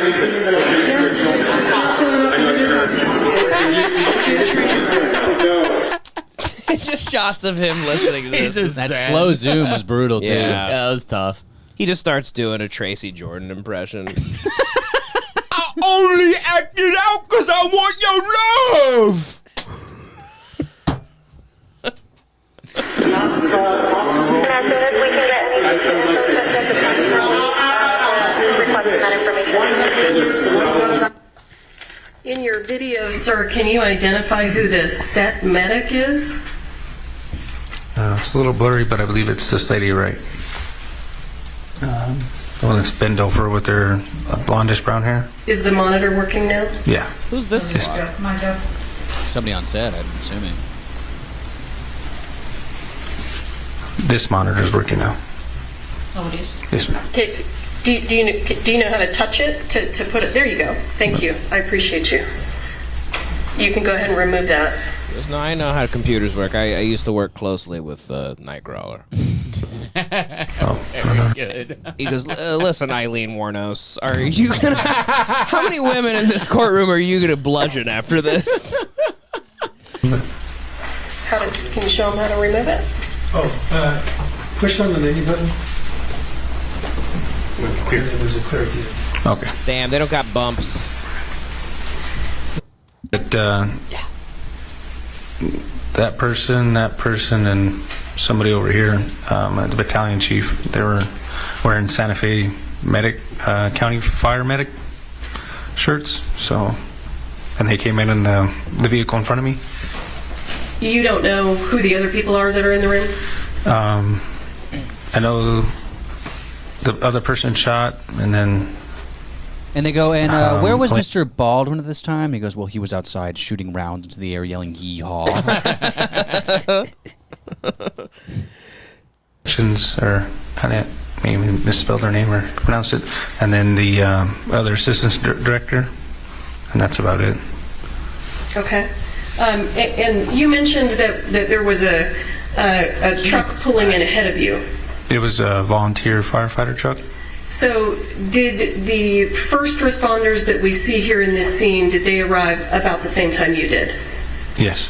Just shots of him listening to this. That slow zoom was brutal, too. Yeah. That was tough. He just starts doing a Tracy Jordan impression. I only acted out because I want your love. In your video, sir, can you identify who the set medic is? It's a little blurry, but I believe it's this lady, right? The one that's bent over with her blondish brown hair. Is the monitor working now? Yeah. Who's this? Somebody on set, I'm assuming. This monitor's working now. Oh, it is. Yes, ma'am. Okay. Do you know how to touch it to put it? There you go. Thank you. I appreciate you. You can go ahead and remove that. No, I know how computers work. I used to work closely with Nightcrawler. Good. He goes, listen, Eileen Warnos, are you gonna? How many women in this courtroom are you gonna bludgeon after this? Can you show them how to remove it? Push on the menu button. Clear. There's a clear view. Okay. Damn, they don't got bumps. But, that person, and somebody over here, the battalion chief. They were wearing Santa Fe county fire medic shirts. So, and they came in the vehicle in front of me. You don't know who the other people are that are in the room? I know the other person shot, and then. And they go, and where was Mr. Baldwin at this time? He goes, well, he was outside shooting rounds into the air, yelling "yeehaw." Or I maybe misspelled her name or pronounced it, and then the other assistant director, and that's about it. Okay. And you mentioned that there was a truck pulling in ahead of you. It was a volunteer firefighter truck. So did the first responders that we see here in this scene, did they arrive about the same time you did? Yes.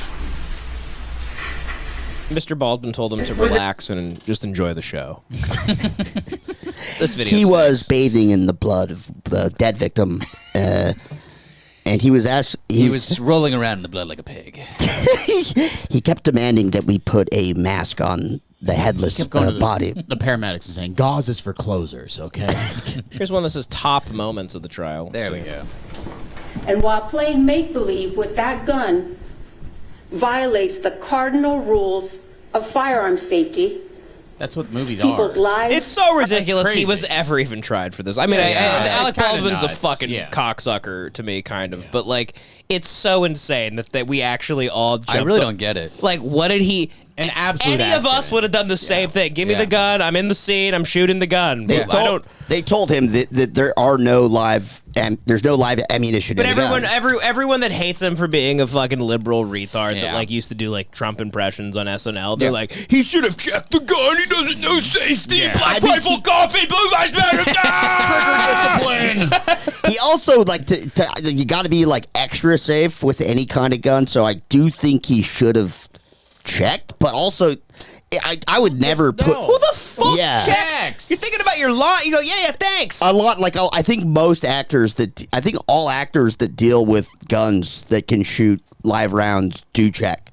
Mr. Baldwin told him to relax and just enjoy the show. This video. He was bathing in the blood of the dead victim, and he was rolling around in the blood like a pig. He kept demanding that we put a mask on the headless body. The paramedics are saying gauze is for closers. Okay. Here's one that says top moments of the trial. There we go. And while playing make-believe with that gun violates the cardinal rules of firearm safety, that's what movies people's are. lives. It's so ridiculous he was ever even tried for this. I mean, Alec Baldwin's a fucking cocksucker to me, kind of. But, like, it's so insane that we actually all jumped I really don't get it. Like, what did he... An absolute Any of us would have done the same thing. Give me the gun. I'm in the scene. I'm shooting the gun. They told him that there are no live... there's no live ammunition in the gun. Everyone that hates him for being a fucking liberal retard that like used to do like Trump impressions on SNL, they're like, he should have checked the gun. He doesn't know safety. Black rifle coffee, blue lives matter. Trigger discipline. He also you got to be like extra safe with any kind of gun. So I do think he should have checked, but also. I would never put. Who the fuck checks? Checks. You're thinking about your lot. You go, yeah, thanks. A lot, I think I think all actors that deal with guns that can shoot live rounds do check.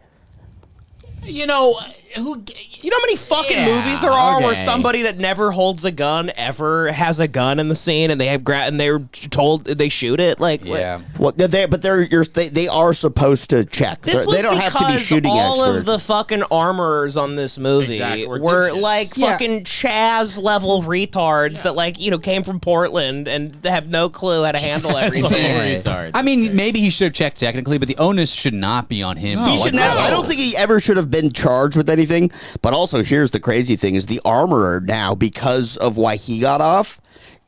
You know, you know how many fucking movies there are where somebody that never holds a gun ever has a gun in the scene and they have and they're told they shoot it? Like, well, they are supposed to check. They don't have to be shooting all experts. of the fucking armorers on this movie were like fucking Chaz level retards that came from Portland and have no clue how to handle everything. I mean, maybe he should have checked technically, but the onus should not be on him. He should never. I don't think he ever should have been charged with anything. But also, here's the crazy thing: is the armorer now, because of why he got off,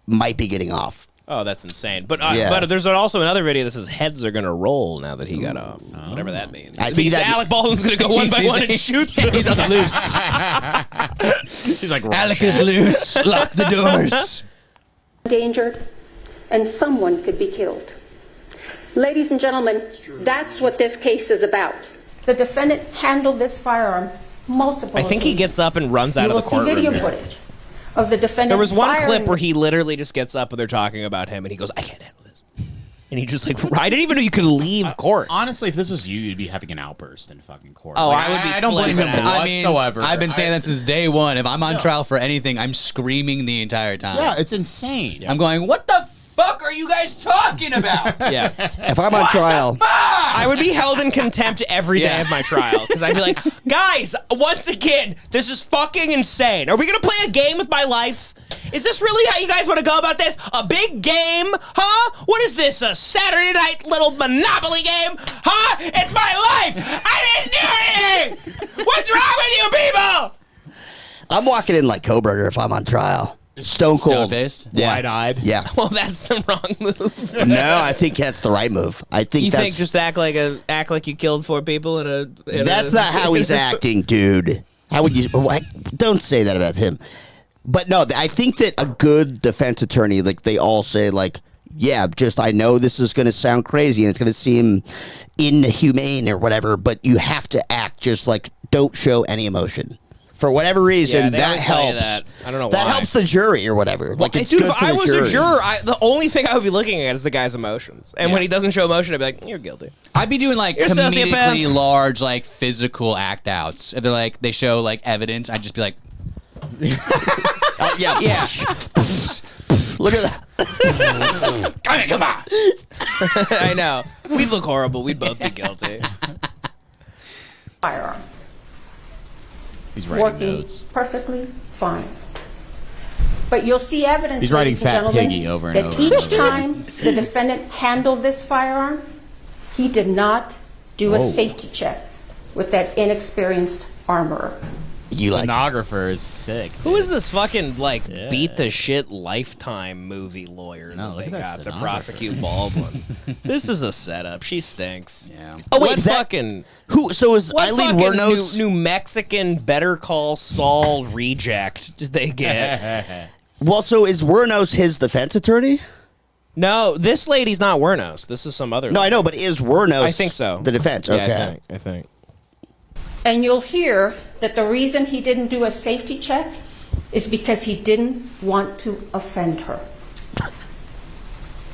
might be getting off. Oh, that's insane. But there's also another video that says heads are going to roll now that he got off. Whatever that means. I think Alec Baldwin's going to go one by one and shoot them. He's on the loose. He's like, Alec is loose. Lock the doors. Endangered, and someone could be killed. Ladies and gentlemen, that's what this case is about. The defendant handled this firearm multiple I think he gets up and runs out of the courtroom. You will see video footage of the defendant. There was one firing. clip where he literally just gets up and they're talking about him and he goes, I can't handle this. And he just I didn't even know you could leave court. Honestly, if this was you, you'd be having an outburst in fucking court. Oh, I would be. I don't blame him whatsoever. I've been saying that since day one. If I'm on trial for anything, I'm screaming the entire time. Yeah, it's insane. I'm going, what the fuck are you guys talking about? Yeah. If I'm on trial, I would be held in contempt every day of my trial because I'd be like, guys, once again, this is fucking insane. Are we gonna play a game with my life? Is this really how you guys want to go about this? A big game? Huh? What is this, a Saturday night little Monopoly game? Huh? It's my life! I didn't do anything! What's wrong with you people? I'm walking in like Kohberger if I'm on trial. Stone cold. Stone-faced? Yeah. Wide-eyed? Yeah. Well, that's the wrong move. No, I think that's the right move. I think that's... just act like you killed 4 people in a... That's not how he's acting, dude. How would you... Don't say that about him. But no, I think that a good defense attorney, they all say, yeah, I know this is going to sound crazy and it's going to seem inhumane or whatever, but you have to act don't show any emotion. For whatever reason, they that always play helps. that. I don't know That why. helps the jury or whatever. Like, it's dude, good if for I the was jury. a juror, the only thing I would be looking at is the guy's emotions. And when he doesn't show emotion, I'd be like, you're guilty. I'd be doing like You're a comedically sociopath. large, like physical act outs. If they're like, they show like evidence, I'd just be like, Yeah. Look at that. come on. I know. We'd look horrible. We'd both be guilty. Firearm. He's writing Working notes. perfectly fine. But you'll see evidence, He's writing ladies and Fat gentlemen, Piggy over and that over. each time the defendant handled this firearm, he did not do a safety check with that inexperienced armorer. You like Stenographer is sick. Who is this fucking, like, beat the shit Lifetime movie lawyer No, that look they at that got to stenographer. prosecute Baldwin? This is a setup. She stinks. Yeah. Oh, wait, What that- fucking... who? So is What Eileen fucking Wuornos? New Mexican Better Call Saul reject did they get? Well, so is Wuornos his defense attorney? No, this lady's not Wuornos. This is some other No, I know, but is Wuornos? I think so. The defense. Okay. Yeah, I think. And you'll hear that the reason he didn't do a safety check is because he didn't want to offend her.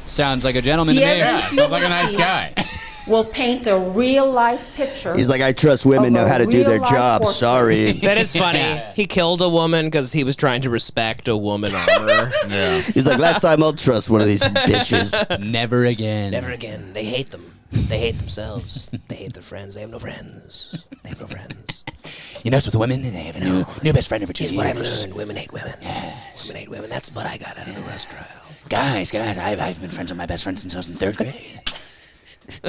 Sounds like a gentleman to The me. evidence Sounds like a nice you'll guy. see will paint a real-life picture. He's like, I trust women Of know a how to do their real-life job. worker. Sorry. That is funny. He killed a woman because he was trying to respect a woman armorer. He's like, last time I'll trust one of these bitches. Never again. Never again. They hate them. They hate themselves. They hate their friends. They have no friends. They have no friends. You know, with women, they have a new best friend for 2 Here's years. what I've learned. Women hate women. Women hate women. That's what I got out of the Rust trial. Guys, I've been friends with my best friend since I was in 3rd grade.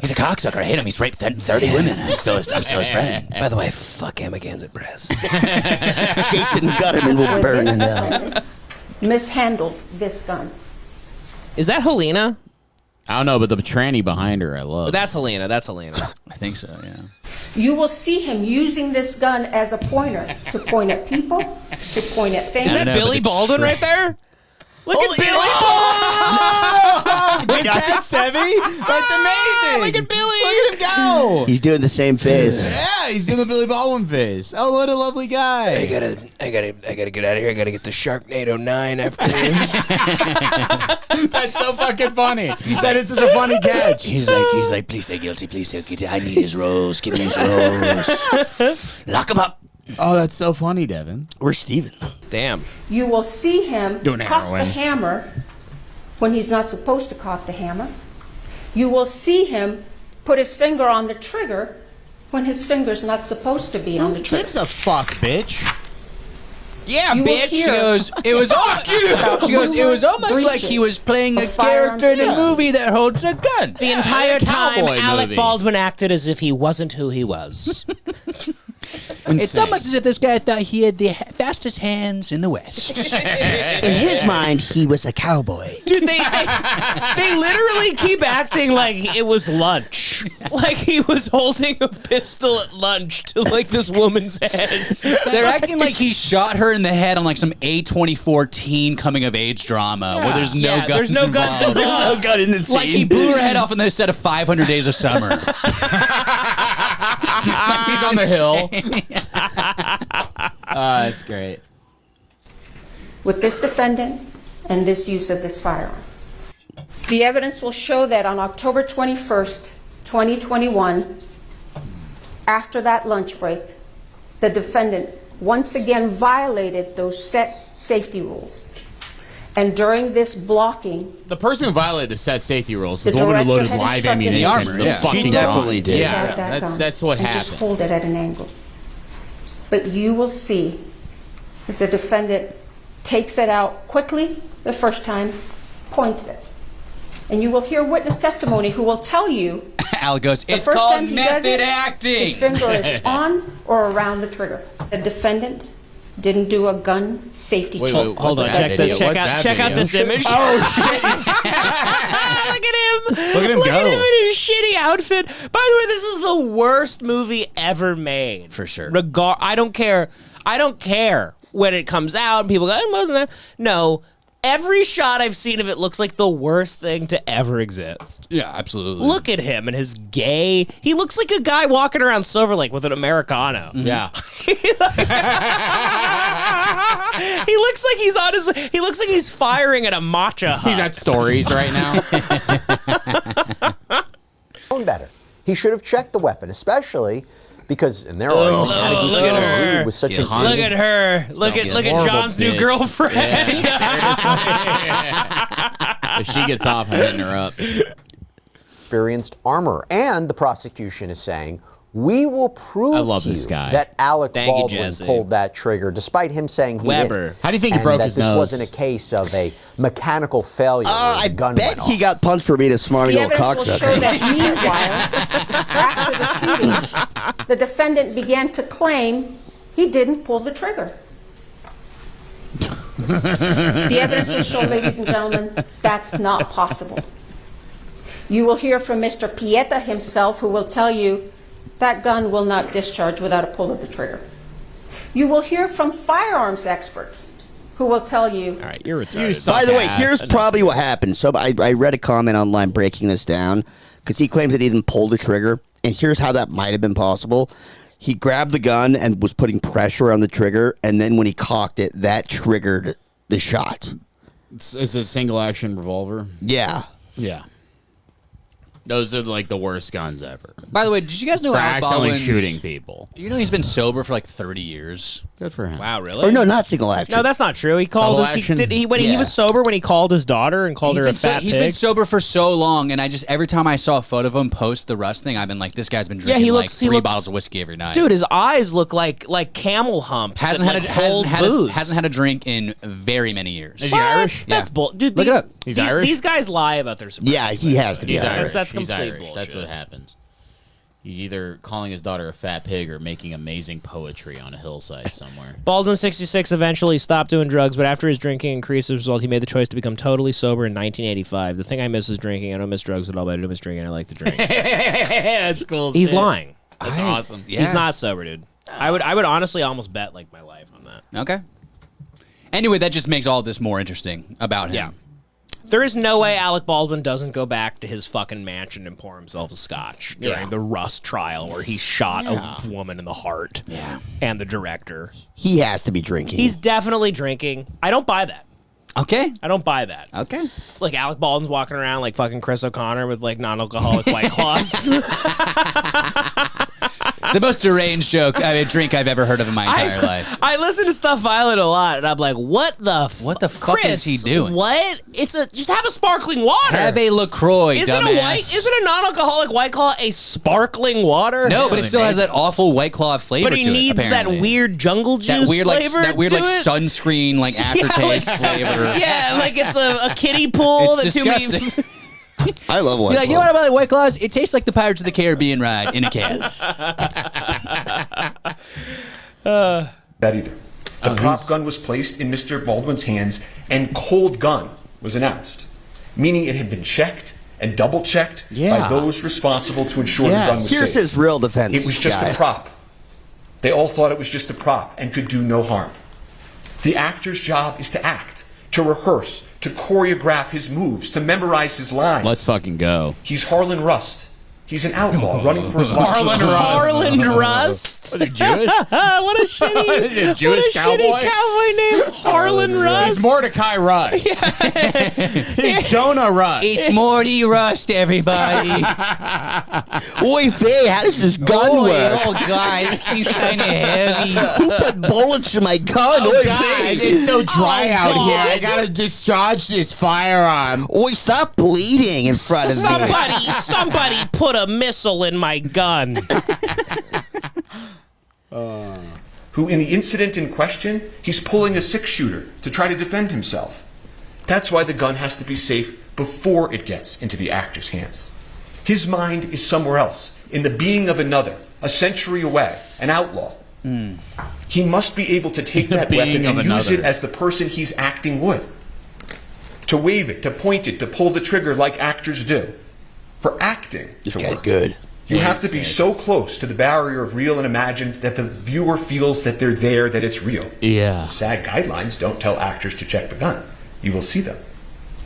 He's a cocksucker. I hate him. He's raped 30 women. I'm still his friend. By the way, fuck Amagansett Press. Jason Gutterman will burn in hell. defendant mishandled this gun. Is that Helena? I don't know, but the tranny behind her, I love. That's Helena. That's Helena. I think so, yeah. You will see him using this gun as a pointer to point at people, to point at things. Is that know, but Billy the Baldwin right there? Look at Billy Good catch, Debbie. That's amazing. Look at Billy. Look at him go. He's doing the same face. Yeah, he's doing the Billy Baldwin face. Oh, what a lovely guy. I gotta get out of here. I gotta get the Sharknado 9 after this. That's so fucking funny. That is such a funny catch. He's like, please say guilty, please say guilty. I need his rose. Give me his rose. Lock him up. Oh, that's so funny, Devin. Where's Steven? Damn. You will see him Doing cock heroin. the hammer when he's not supposed to cock the hammer. You will see him put his finger on the trigger when his finger's not supposed to be on the Who trigger. gives a fuck, bitch? Yeah, You will bitch. hear- She goes, it was She goes, it was almost like he was playing a Of firearms. character in a Yeah. movie that holds a gun. The entire a time, cowboy Alec movie. Baldwin acted as if he wasn't who he was. It's almost as if this guy thought he had the fastest hands in the West. In his mind, he was a cowboy. Dude, they literally keep acting like it was lunch. Like he was holding a pistol at lunch to like this woman's head. They're acting like he shot her in the head on like some A24 teen coming of age drama where there's no Yeah, guns there's no guns involved. There's no gun in the scene. Like he blew her head off on the set of 500 Days of Summer. He's on the hill. That's great. With this defendant and this use of this firearm. The evidence will show that on October 21st, 2021, after that lunch break, the defendant once again violated those set safety rules. And during this blocking, The person who violated the set safety rules is The the woman who director loaded had live instructed ammunition. the armor, The yeah. fucking She definitely gun. did. Yeah, grab that gun that's what and happened. just hold it at an angle. But you will see that the defendant takes it out quickly the first time, points it. And you will hear witness testimony who will tell you Al goes, the it's first called time he does method it, acting. his finger is on or around the trigger. The defendant didn't do a gun safety check. Hold on, what's that video? What's that check out video? this image. Oh, shit. Look at him! Look at him Look go. at him in his shitty outfit. By the way, this is the worst movie ever made. For sure. I don't care. I don't care when it comes out and people go, "It wasn't that." No, Every shot I've seen of it looks like the worst thing to ever exist. Yeah, absolutely. Look at him and his gay. He looks like a guy walking around Silver Lake with an Americano. Yeah. He looks like he's on his. He looks like he's firing at a matcha hut. He's at Stories right now. Known better. He should have checked the weapon, especially because in their argument, look at her. was such a Look at her. Look at John's new girlfriend. If she gets off, I'm hitting her up. experienced armor, and the prosecution is saying, we will prove to you that Alec Baldwin pulled that trigger, despite him saying he didn't. How do you think he And broke that his this nose? wasn't a case of a mechanical failure. I bet he got punched for being a smarmy The little evidence will show cocksucker. that meanwhile, after the shooting, the defendant began to claim he didn't pull the trigger. The evidence will show, ladies and gentlemen, that's not possible. You will hear from Mr. Pieta himself, who will tell you that gun will not discharge without a pull of the trigger. You will hear from firearms experts, who will tell you... All right, you're retarded. By the way, here's probably what happened. So I read a comment online breaking this down because he claims that he didn't pull the trigger. And here's how that might have been possible. He grabbed the gun and was putting pressure on the trigger. And then when he cocked it, that triggered the shot. It's a single action revolver. Yeah. Yeah. Those are like the worst guns ever. By the way, did you guys know for Alec accidentally Baldwin's- shooting people? You know he's been sober for like 30 years. Good for him. Wow, really? Or no, not single action. No, that's not true. He called Double his. He, action? did he when he Yeah. was sober when he called his daughter and called her a He's been fat he's pig. been sober for so long, and I just every time I saw a photo of him post the Rust thing, I've been like, this guy's been drinking he like looks- he 3 looks- bottles of whiskey every night. Dude, his eyes look like camel humps. hasn't that, had like, a, hold hasn't booze. had a drink in very many years. Is he Irish? That's bull. Dude, Look it up. He's Irish? These guys lie about their sobriety. Yeah, he has to be He's Irish. Irish. That's He's complete Irish. bullshit. That's what happens. He's either calling his daughter a fat pig or making amazing poetry on a hillside somewhere. Baldwin, 66, eventually stopped doing drugs, but after his drinking increased as a result, he made the choice to become totally sober in 1985. The thing I miss is drinking. I don't miss drugs at all, but I do miss drinking. I like to drink. That's cool. as He's shit. lying. That's awesome. He's not sober, dude. I would honestly almost bet like my life on that. Okay. Anyway, that just makes all of this more interesting about him. Yeah. There is no way Alec Baldwin doesn't go back to his fucking mansion and pour himself a scotch during the Rust trial where he shot a woman in the heart. Yeah. And the director. He has to be drinking. He's definitely drinking. I don't buy that. Okay. I don't buy that. Okay. Like Alec Baldwin's walking around like fucking Chris O'Connor with like non-alcoholic White Claws. The most deranged drink I've ever heard of in my entire life. I listen to Stuff Violent a lot, and I'm like, what the fuck Chris, is he doing? What? Just have a sparkling water. Have a LaCroix, Isn't dumbass. a non-alcoholic White Claw a sparkling water? No, but it still has that awful White Claw flavor But he to it, needs apparently. that weird jungle juice flavor that weird to like it. sunscreen like aftertaste flavor. Yeah, like it's a kiddie pool. It's that too many- disgusting. I love White You're like, you know Claw. what about the White Claws? It tastes like the Pirates of the Caribbean ride in a can. That either. The prop gun was placed in Mr. Baldwin's hands and cold gun was announced, meaning it had been checked and double checked by those responsible to ensure the gun was Here's safe. his real defense. It was just guy. a prop. They all thought it was just a prop and could do no harm. The actor's job is to act, to rehearse, to choreograph his moves, to memorize his lines. Let's fucking go. He's Harlan Rust. He's an outlaw running for his life. Harlan Rust. Was he Jewish? What a shitty, Is he a Jewish what a cowboy? shitty cowboy name. Harlan Rust. He's Mordecai Rust. He's Jonah Rust. It's Morty Rust, everybody. Oi, Faye, how does this gun work? Oh, God, this thing's kind of heavy. Who put bullets in my gun? Oh, Oi, God, Faye. it's so dry out God. here. I gotta discharge this firearm. Oi, stop bleeding in front of me. Somebody put a missile in my gun. Who, in the incident in question, he's pulling a 6-shooter to try to defend himself. That's why the gun has to be safe before it gets into the actor's hands. His mind is somewhere else, in the being of another, a century away, an outlaw. He must be able to take that weapon and use it as the person he's acting would. To wave it, to point it, to pull the trigger like actors do. For acting This to guy's work, good. you have to be so close to the barrier of real and imagined that the viewer feels that they're there, that it's real. Yeah. The SAG guidelines don't tell actors to check the gun. you will see them.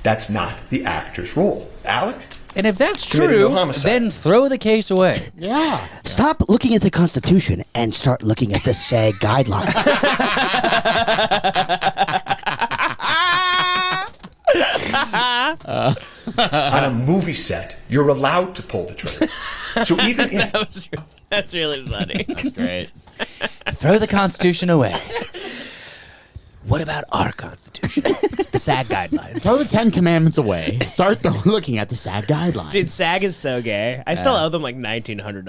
That's not the actor's role. Alec? And if that's committed true, no homicide. then throw the case away. Yeah. Stop looking at the Constitution and start looking at the SAG guidelines. On a movie set, you're allowed to pull the trigger. So even if... That's really funny. That's great. Throw the Constitution away. What about our Constitution? The SAG guidelines. Throw the 10 Commandments away. Start looking at the SAG guidelines. Dude, SAG is so gay. I still owe them like $1,900.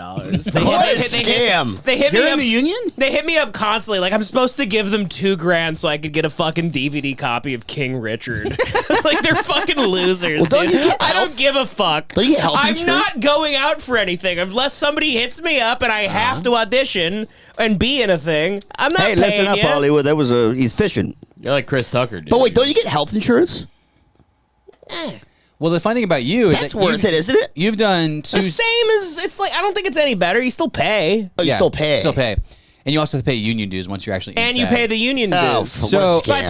What a scam. They hit You're me in up, the union? They hit me up constantly. Like, I'm supposed to give them $2,000 so I could get a fucking DVD copy of King Richard. Like, they're fucking losers, Well, don't dude. you get I health- don't give a fuck. Don't you get health I'm insurance? not going out for anything unless somebody hits me up and I have to audition and be in a thing. I'm not Hey, paying listen up, you. Hollywood. He's fishing. You're like Chris Tucker, dude. But wait, don't you get health insurance? Well, the funny thing about you is That's that worth it, isn't it? You've done two. The same as, it's like, I don't think it's any better. You still pay. Oh, you still pay. Still pay. And you also have to pay union dues once you're actually in And you SAG. pay the union dues. Oh, So- So I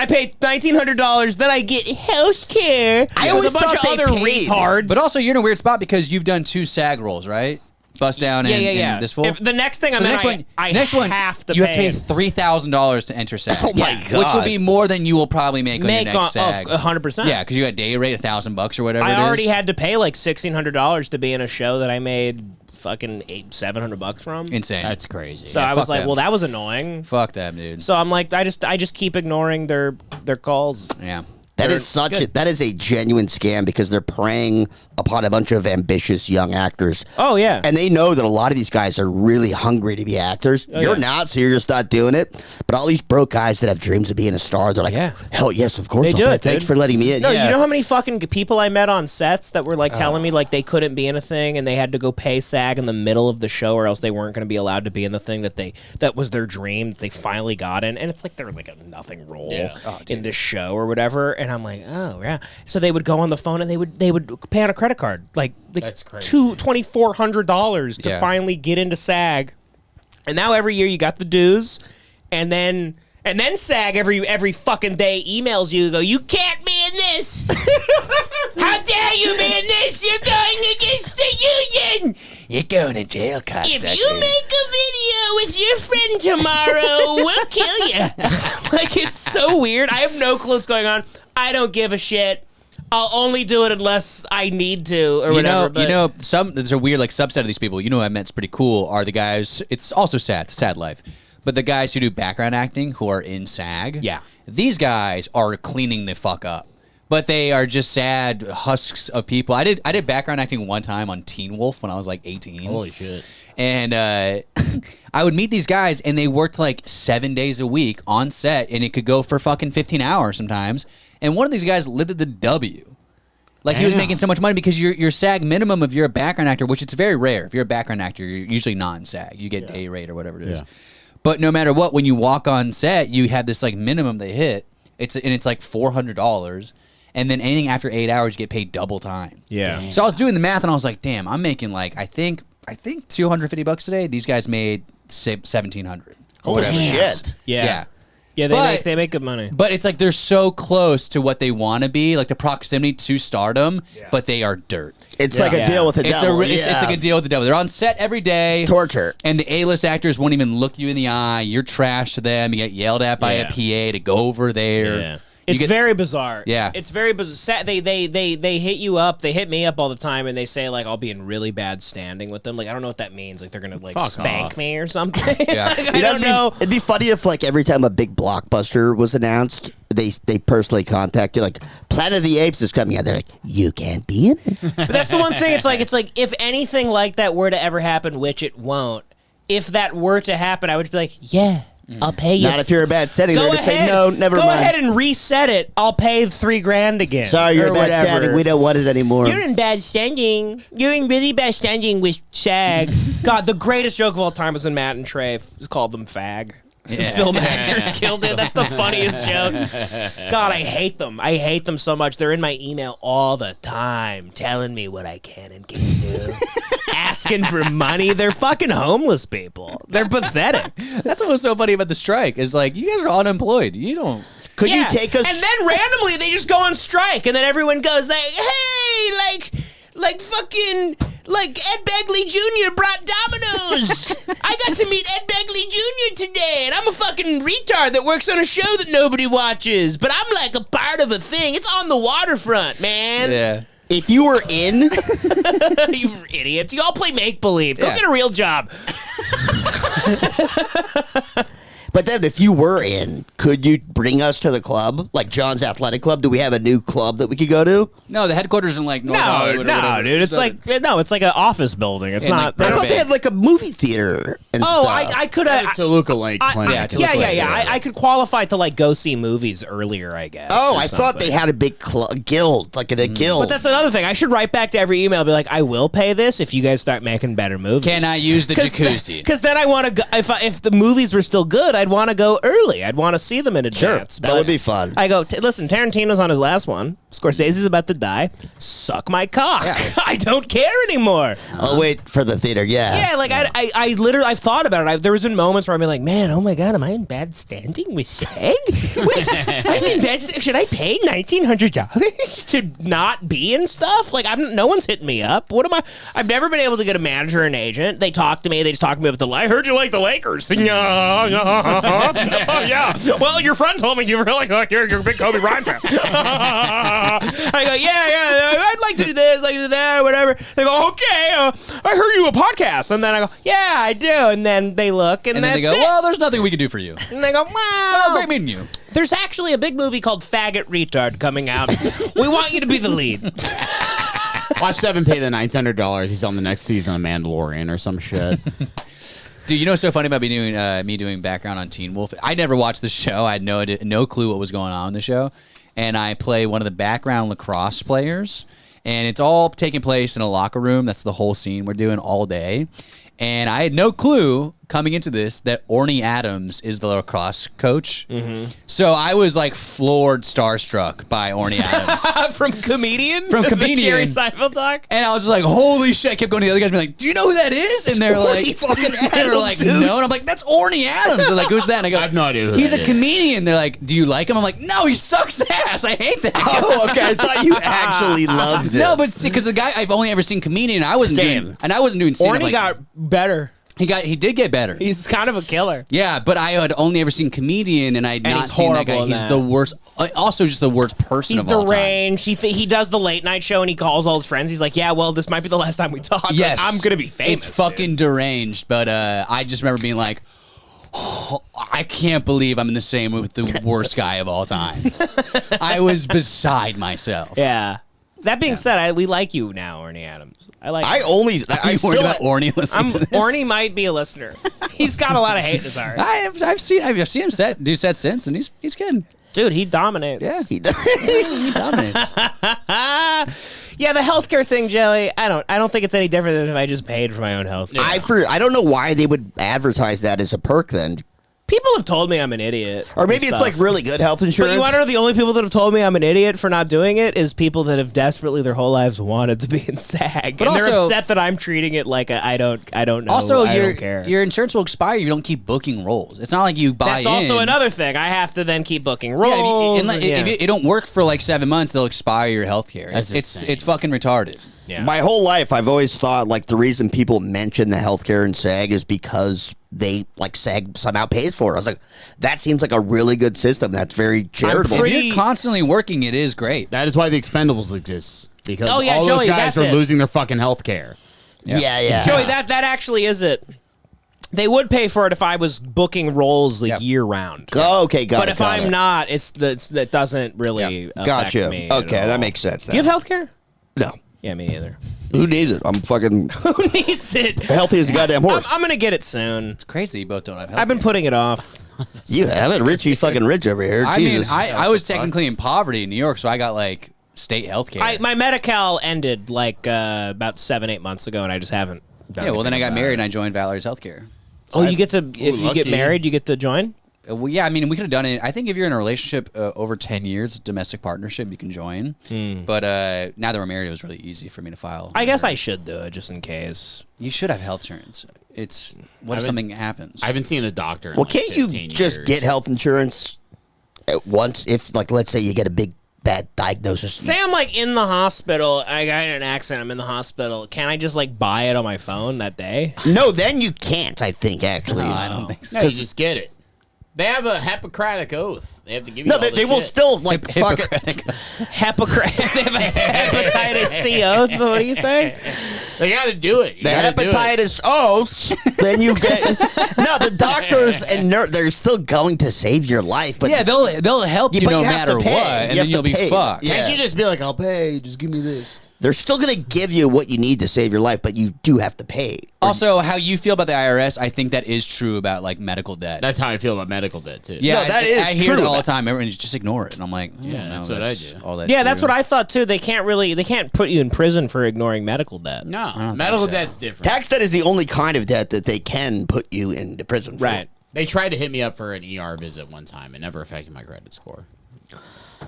paid $1,900. Then I get health care. I with always a bunch thought of they other paid. retards. But also, you're in a weird spot because you've done 2 SAG roles, right? Bust Down and, and This Fool. If the next thing So I'm the in, next one, I next one, have to you pay. have to pay $3,000 to enter SAG. Oh my God. Which will be more than you will probably make on your next SAG. 100%. Yeah, because you got day rate $1,000 or whatever. I it is. already had to pay like $1,600 to be in a show that I made fucking $700 from. Insane. That's crazy. So Yeah, I was fuck like, them. well, that was annoying. Fuck them, dude. So I'm like, I just keep ignoring their calls. Yeah. That is a genuine scam because they're preying upon a bunch of ambitious young actors. Oh yeah. And they know that a lot of these guys are really hungry to be actors. You're not, so you're just not doing it. But all these broke guys that have dreams of being a star, they're like, hell yes, of course. They do it, Thanks dude. for letting me in. No, yeah. you know how many fucking people I met on sets that were like telling me like they couldn't be in a thing and they had to go pay SAG in the middle of the show or else they weren't going to be allowed to be in the thing that was their dream that they finally got in, and it's like they're like a nothing role in this show or whatever, and I'm like, oh yeah. So they would go on the phone and they would pay on a credit card like That's crazy. $2,400 to finally get into SAG, and now every year you got the dues, and then SAG every fucking day emails you, go, you can't be in this. How dare you be in this? You're going against the union. You're going to jail, cocksucker. If you make a video with your friend tomorrow, we'll kill you. Like, it's so weird. I have no clue what's going on. I don't give a shit. I'll only do it unless I need to or whatever. There's a weird like subset of these people. You know who I met's pretty cool are the guys. It's also sad. It's a sad life. But the guys who do background acting who are in SAG. Yeah. These guys are cleaning the fuck up. But they are just sad husks of people. I did background acting one time on Teen Wolf when I was like 18. Holy shit. And I would meet these guys, and they worked like 7 days a week on set, and it could go for fucking 15 hours sometimes. And one of these guys lived at the W. Like, he was making so much money because your SAG minimum, if you're a background actor, which it's very rare. If you're a background actor, you're usually non-SAG. You get day rate or whatever it is. Yeah. But no matter what, when you walk on set, you have this like minimum they hit. It's like $400. And then anything after 8 hours, you get paid double time. Yeah. Damn. So I was doing the math, and I was like, damn, I'm making like, I think $250 today. These guys made $1,700. Holy shit. Yeah. Yeah, they make good money. But it's like they're so close to what they want to be, like the proximity to stardom, but they are dirt. It's like a deal with the devil. It's like a deal with the devil. They're on set every day. It's torture. And the A-list actors won't even look you in the eye. You're trash to them. You get yelled at by a PA to go over there. Yeah. It's very bizarre. Yeah. It's very bizarre. They hit you up. They hit me up all the time, and they say, like, I'll be in really bad standing with them. Like, I don't know what that means. Like, they're going to, like, spank me or something. Yeah. Like, I don't know. It'd be funny if, like, every time a big blockbuster was announced, they personally contact you, like, Planet of the Apes is coming out. They're like, you can't be in it. But that's the one thing. It's like if anything like that were to ever happen, which it won't, if that were to happen, I would be like, yeah. I'll pay you. Not if you're a bad setting. Go They're going to say, no, never mind. Go ahead and reset it. I'll pay $3,000 again. Sorry, you're in or bad whatever. standing. We don't want it anymore. You're in bad standing. You're in really bad standing with SAG. God, the greatest joke of all time was when Matt and Trey called them fag. The film Actors Guild did. That's the funniest joke. God, I hate them. I hate them so much. They're in my email all the time, telling me what I can and can't do. Asking for money. They're fucking homeless people. They're pathetic. That's what was so funny about the strike is like, you guys are unemployed. You don't. Could you take us? And then randomly they just go on strike, and then everyone goes like, "Hey, like fucking." Like Ed Begley Jr. brought Domino's. I got to meet Ed Begley Jr. today, and I'm a fucking retard that works on a show that nobody watches. But I'm like a part of a thing. It's on the waterfront, man. Yeah. If you were in, you idiots, you all play make believe. Go get a real job. But then if you were in, could you bring us to the club? Like John's Athletic Club? Do we have a new club that we could go to? No, the headquarters in like North Hollywood or whatever. Dude. It's like an office building. It's not. I thought they had like a movie theater and stuff. I could have. It's a lookalike clinic. Yeah. I could qualify to like go see movies earlier, I guess. Oh, I thought they had a big guild, like a guild. But that's another thing. I should write back to every email and be like, I will pay this if you guys start making better movies. Can I use the jacuzzi? Because then I want to go. If the movies were still good, I'd want to go early. I'd want to see them in advance. Sure, that would be fun. I go, listen, Tarantino's on his last one. Scorsese's about to die. Suck my cock. Yeah. I don't care anymore. I'll wait for the theater, Yeah, like I literally, I've thought about it. There's been moments where I've been like, man, oh my God, am I in bad standing with SAG? I'm in bad should I pay $1,900 to not be in stuff? Like, no one's hitting me up. What am I? I've never been able to get a manager or an agent. They talk to me. They just talk to me about I heard you like the Lakers. Oh, yeah. Well, your friend told me you really like you're a big Kobe Bryant fan. I go, yeah, I'd like to do this, like to do that, or whatever. They go, okay, I heard you a podcast. And then I go, yeah, I do. And then they look, and then they go, well, there's nothing we can do for you. And they go, well, great meeting you. There's actually a big movie called Faggot Retard coming out. We want you to be the lead. Watch Devin pay the $900. He's on the next season of Mandalorian or some shit. Dude, you know what's so funny about me doing background on Teen Wolf? I never watched the show. I had no clue what was going on in the show. And I play one of the background lacrosse players. And it's all taking place in a locker room. That's the whole scene we're doing all day. And I had no clue coming into this that Orny Adams is the lacrosse coach. Mm-hmm. So I was like floored, starstruck by Orny Adams. From Comedian? From Comedian. The Jerry Seinfeld talk? And I was just like, holy shit. I kept going to the other guys and be like, do you know who that is? And they're like, they're like, no. And I'm like, that's Orny Adams. They're like, who's that? And I go, I have no idea who he's that a is. Comedian. They're like, do you like him? I'm like, no, he sucks ass. I hate that guy. Oh, okay. I thought you actually loved him. No, but see, because the guy, I've only ever seen Comedian. I wasn't doing stand-up. Orny got better. He did get better. He's kind of a killer. Yeah, but I had only ever seen Comedian, and I'd not seen that guy. He's the worst. Also, just the worst person of all time. He's deranged. He does the late night show, and he calls all his friends. He's like, yeah, well, this might be the last time we talk. Yes. Like, I'm going to be famous. It's fucking deranged, but I just remember being like, oh, I can't believe I'm in the same room with the worst guy of all time. I was beside myself. Yeah. That being said, we like you now, Orny Adams. I like. I feel about Orny listening to this. Orny might be a listener. He's got a lot of hate in his heart. I've seen him do sets since, and he's good. Dude, he dominates. Yeah, he dominates. Yeah, the healthcare thing, Joey. I don't think it's any different than if I just paid for my own health. I don't know why they would advertise that as a perk then. People have told me I'm an idiot. Or maybe it's like really good health insurance. But you want to know the only people that have told me I'm an idiot for not doing it is people that have desperately their whole lives wanted to be in SAG. But they're upset that I'm treating it like I don't know. Also, I don't care. Your insurance will expire if you don't keep booking roles. It's not like you buy in. That's also another thing. I have to then keep booking roles. If it don't work for like 7 months, they'll expire your health care. It's fucking retarded. Yeah. My whole life, I've always thought like the reason people mention the healthcare in SAG is because they like SAG somehow pays for it. I was like, that seems like a really good system. That's very charitable. If you're constantly working, it is great. That is why the Expendables exists, because all Joey, those guys are losing their fucking health care. Yeah. Joey, that actually is it. They would pay for it if I was booking roles like year round. Oh, okay, got it. But if I'm not, that doesn't really affect me. Okay, that makes sense. Do you have health care? No. Yeah, me neither. Who needs it? I'm fucking... Who needs it? Healthy as a goddamn horse. I'm going to get it soon. It's crazy you both don't have health I've been putting it off. You have it? Richie fucking rich over here. I Jesus. mean, I was technically in poverty in New York, so I got like state health care. My Medi-Cal ended like about 7-8 months ago, and I just haven't done well, then I got anything married about and I joined Valerie's healthcare. So you get to, if you get married, you get to join? Well, yeah, I mean, we could have done it. I think if you're in a relationship over 10 years, domestic partnership, you can join. But now that we're married, it was really easy for me to file. I guess I should do it just in case. You should have health insurance. It's what if something happens? I haven't seen a doctor in well, can't you just get health insurance once, if like, let's say you get a bad diagnosis. Say I'm like in the hospital, I got in an accident, I'm in the hospital. Can I just like buy it on my phone that day? No, then you can't, I think, actually. No, I don't think so. No, you just get it. They have a Hippocratic oath. They have to give you all the they will shit. still, like, fuck it. Hippocratic. They have a hepatitis C oath. What do you say? They got to do it. The hepatitis oath, then you get... No, the doctors and they're still going to save your life. But yeah, they'll help you but no you have matter to pay. what, and then you'll be fucked. Yeah. Can't you just be like, I'll pay, just give me this? They're still going to give you what you need to save your life, but you do have to pay. Also, how you feel about the IRS, I think that is true about like medical debt. That's how I feel about medical debt too. Yeah, No, that is I hear true. that all the time. Everyone just ignore it, and I'm like, Yeah, no, that's what I do. All that Yeah, that's what I thought too. They can't put you in prison for ignoring medical debt. No, medical debt's different. Tax debt is the only kind of debt that they can put you into prison for. Right. They tried to hit me up for an ER visit one time. It never affected my credit score.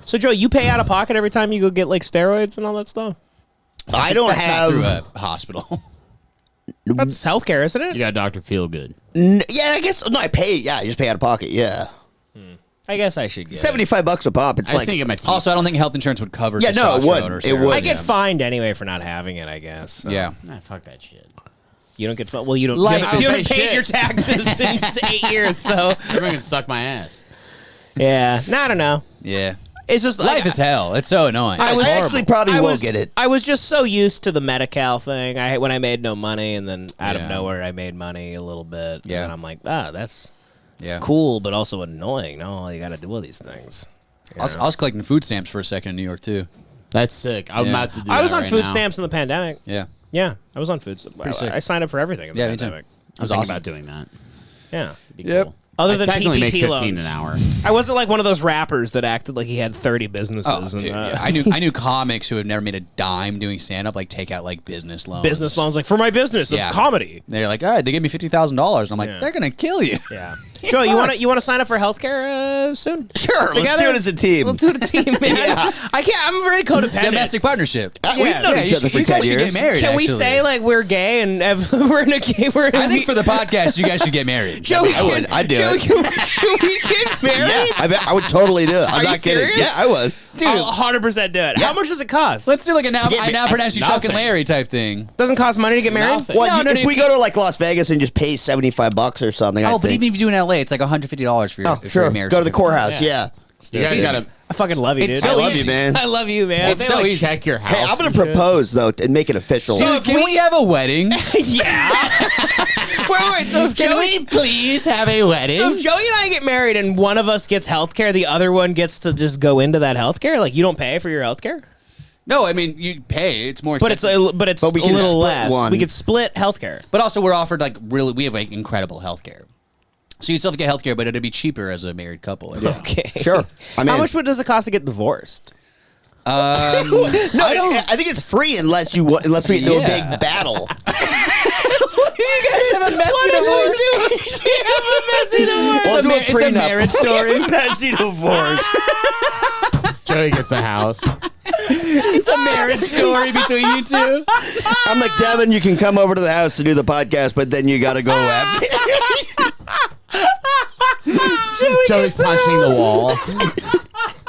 So Joe, you pay out of pocket every time you go get like steroids and all that stuff? I don't That's have... not through a hospital. That's healthcare, isn't it? You got Dr. Feelgood. Yeah, I guess... No, I pay... Yeah, I just pay out of pocket, yeah. I guess I should get $75 a pop. It's I was like... thinking my teeth. Also, I don't think health insurance would cover. Yeah, no, it testosterone wouldn't. or It steroids. would. I get fined anyway for not having it, I guess. So. Yeah. Nah, fuck that shit. You don't get well. You don't. Like, you I haven't don't say paid shit. your taxes since 8 years, so Everyone can suck my ass. yeah. No, I don't know. Yeah. It's just Life like, is hell. It's so annoying. I actually probably will get it. I was just so used to the Medi-Cal thing. When I made no money, and then out of Yeah. nowhere I made money a little bit. Yeah. And I'm like, that's yeah. cool, but also annoying. No, you got to do all these things. I was collecting food stamps for a second in New York too. That's sick. I'm Yeah. about to do I was that on right food now. stamps in the pandemic. Yeah. Yeah, I was on food stamps. sick. I signed up for everything in the Yeah, me too. pandemic. I was thinking about doing that. Yeah. Be Yep. cool. Other I than technically PPP make 15 loans. an hour. I wasn't like one of those rappers that acted like he had 30 businesses. Oh, and, dude, yeah. I knew comics who had never made a dime doing stand up like take out like business loans. business loans, like for my business, Yeah. it's comedy. They're like, all right, they gave me $50,000. I'm like, Yeah. they're gonna kill you. Yeah. Joe, you want to sign up for healthcare soon? Sure, let's Together? do it as a team. Let's do it as a team, man. Yeah. I can't. I'm very codependent. Domestic partnership. We've known each other for 10 guys should years. get married. Can we actually. say like we're gay and we're in a gay? I think for the podcast, you guys should get married. Joey, I'd do it. Should we get married? Yeah, I would totally do it. I'm Are you not kidding. serious? Yeah, I would. Dude, I'll 100% do it. Yeah. How much does it cost? let's do like a now. get I now pronounce you Chuck and nothing. Larry type thing. Doesn't cost money to get married. Nothing. Well, No, if we go to like Las Vegas and just pay $75 or something, I Oh, but think. even if you do in LA, it's like $150 for your. Oh, for sure. your marriage Go to the certificate. courthouse. Yeah. You guys gotta. I fucking love you, It's dude. so I love easy. you, man. I love you, man. Won't they so like easy. check your house? Hey, I'm gonna and shit? propose though and make it official. Dude, can we have a wedding? Yeah. wait. So if Joey, please have a wedding? so if Joey and I get married and one of us gets health care, the other one gets to just go into that health care? Like you don't pay for your health care? No, I mean you pay. It's more, But it's expensive. a we can little split less. one. We could split health care. But also we're offered like really, we have like incredible healthcare. So you'd still have to get healthcare, but it'd be cheaper as a married couple. I think. Okay. Sure. I mean, How much does it cost to get divorced? No, I think it's free unless we get into a Yeah. big battle. You guys have a messy divorce. We'll do It's a prenup. marriage story. Messy divorce. Joey gets a house. It's a marriage story between you two. I'm like, Devin, you can come over to the house to do the podcast, but then you got to go after. Joey's punching the wall.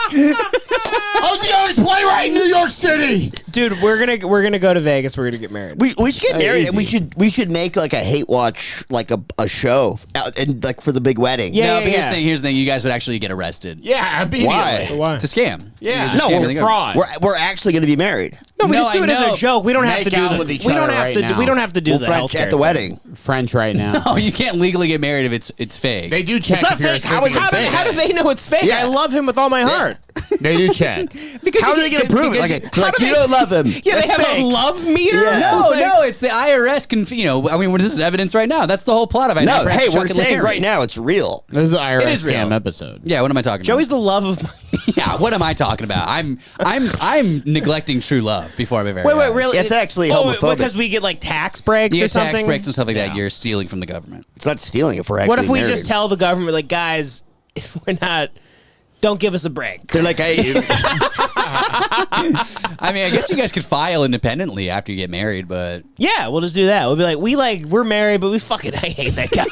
I was the oldest playwright in New York City. Dude, we're gonna go to Vegas. We're gonna get married. We should get married, and easy. we should make like a hate watch, like a show, and like for the big wedding. Yeah. No, but here's the thing. You guys would actually get arrested. Yeah, immediately. Why? Why? It's a scam. Yeah. You're just No, scamming we're the fraud. government. We're actually going to be married. No, we No, just do I it as know. a joke. We don't have to Make do out the. with each We don't other have right to. now. We don't have to do We'll the French healthcare at the thing. wedding. French right now. Oh, you can't legally get married if it's fake. They do check It's not if you're fake. How is it sleeping fake? How do they know it's fake? Yeah. I love him with all my heart. They do check. Because How are they going to prove it? Like you don't love him. Yeah, they That's have fake. a love meter. Yeah. No, it's the IRS. I mean, this is evidence right now. That's the whole plot of it. No, hey, we're saying right now it's real. This is an IRS It is real. scam episode. Yeah, what am I talking Joey's about? the love of my. Yeah, what am I talking about? I'm neglecting true love before I'm married. Wait, really? It's actually homophobic. Because we get like tax breaks You or get tax something. breaks and stuff like that. You're stealing from the government. It's not stealing if we're actually What if we married. just tell the government, like, guys, we're not. Don't give us a break. They're like, hey, I mean, I guess you guys could file independently after you get married, but Yeah, we'll just do that. We'll be like, we're married, but I hate that guy.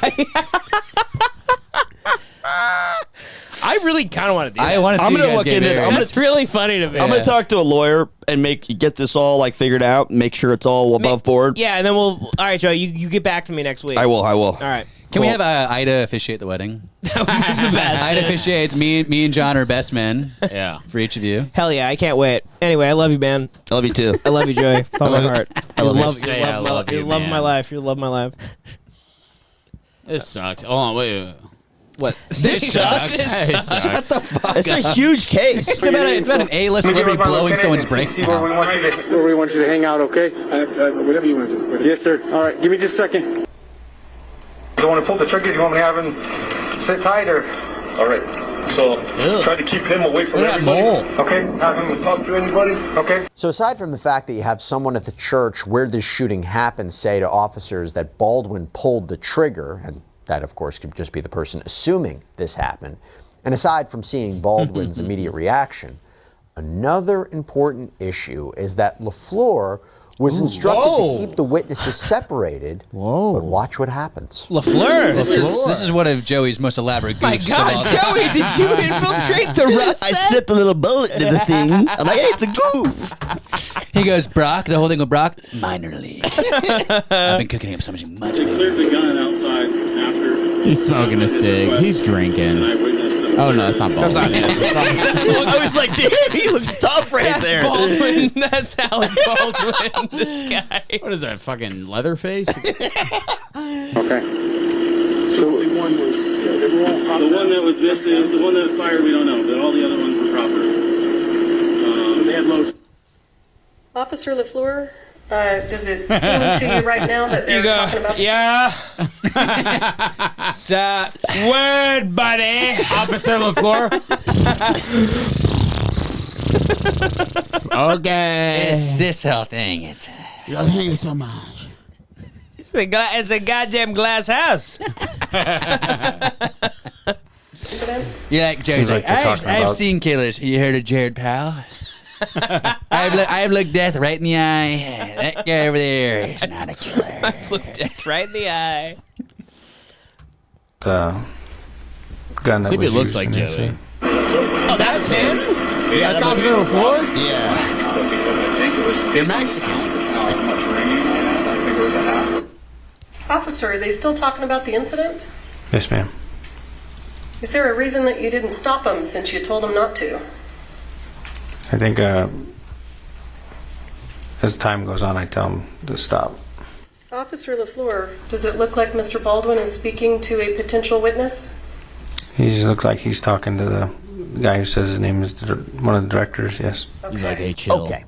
I I really kind of want to do that. I want to see I'm you gonna guys look get into it. married. That's really funny to me. I'm gonna talk to a lawyer and get this all like figured out. Make sure it's all above board. Yeah, and then we'll. All right, Joe, you get back to me next week. I will. All right. Can we have Ida officiate the wedding? That would be the best. Ida officiates. Me and John are best men. Yeah. For each of you. Hell yeah, I can't wait. Anyway, I love you, man. I love you too. I love you, Joey. From my heart. I love you. Say I love you, You love man. my life. You love my life. This sucks. Hold on, wait. What? This sucks. This sucks. Shut the fuck It's up. a huge case. It's about an A-list celebrity blowing someone's brain Where we want you to hang out, okay? Whatever you want to do. Yes, sir. All right, give me just a second. You want to pull the trigger? You want me to have him sit tight or? All right. So try to keep him away from everybody. Okay. Have him talk to anybody. Okay. So aside from the fact that you have someone at the church where this shooting happened say to officers that Baldwin pulled the trigger, and that of course could just be the person assuming this happened, and aside from seeing Baldwin's immediate reaction, another important issue is that LaFleur was instructed to keep the witnesses separated. But watch what happens. LaFleur. This is one of Joey's most elaborate goofs. My God, Joey, did you infiltrate the Russ I set? slipped a little bullet into the thing. I'm like, hey, it's a goof. He goes, Brock, the whole thing with Brock, minor league. I've been cooking up something much better. Cleared the gun outside after. He's smoking a cig. He's drinking. Oh no, that's not Baldwin. I was like, damn, he looks tough right there. Baldwin. That's Alec Baldwin. This guy. What is that? Fucking Leatherface? Okay. So only one was the one that was missing. The one that was fired, we don't know, but all the other ones were proper. They had low. Officer LaFleur, does it seem to you right now that they're talking about? Yeah. Word, buddy. Officer LaFleur. Okay. It's this whole thing. It's Thank you so much. It's a goddamn glass house. you're like Joey's like, I've seen killers. You heard of Jared Powell? I've looked death right in the eye. That guy over there is not a killer. I've looked death right in the eye. The gun that See if was it looks used like in the Joey. incident. Oh, that's him? Yeah, That's Officer LaFleur? Yeah. You're Mexican. Officer, are they still talking about the incident? Yes, ma'am. Is there a reason that you didn't stop them since you told them not to? I think as time goes on, I tell him to stop. Officer LaFleur, does it look like Mr. Baldwin is speaking to a potential witness? He just looks like he's talking to the guy who says his name is one of the directors, yes. He's like, hey, chill. Okay.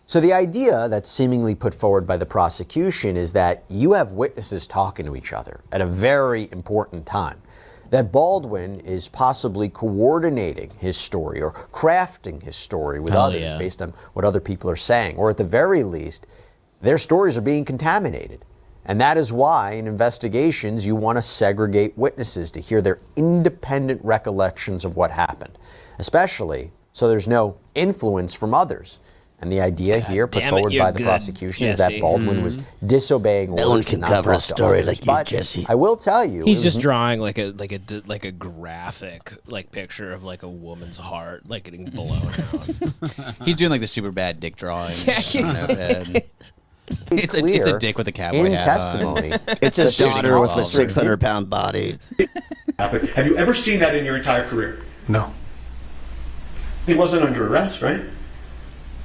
So the idea that's seemingly put forward by the prosecution is that you have witnesses talking to each other at a very important time. That Baldwin is possibly coordinating his story or crafting his story with others based on what other people are saying. Or at the very least, their stories are being contaminated. And that is why in investigations you want to segregate witnesses to hear their independent recollections of what happened, especially so there's no influence from others. And the idea here put forward by the prosecution is that Baldwin was disobeying orders. No one can cover a story like you, Jesse. I will tell you, He's just drawing like a graphic picture of like a woman's heart like getting blown out. He's doing like the super bad dick drawing. It's clear a dick with a cowboy in hat testimony. It's his daughter with a 600-pound body. Have you ever seen that in your entire career? No. He wasn't under arrest, right?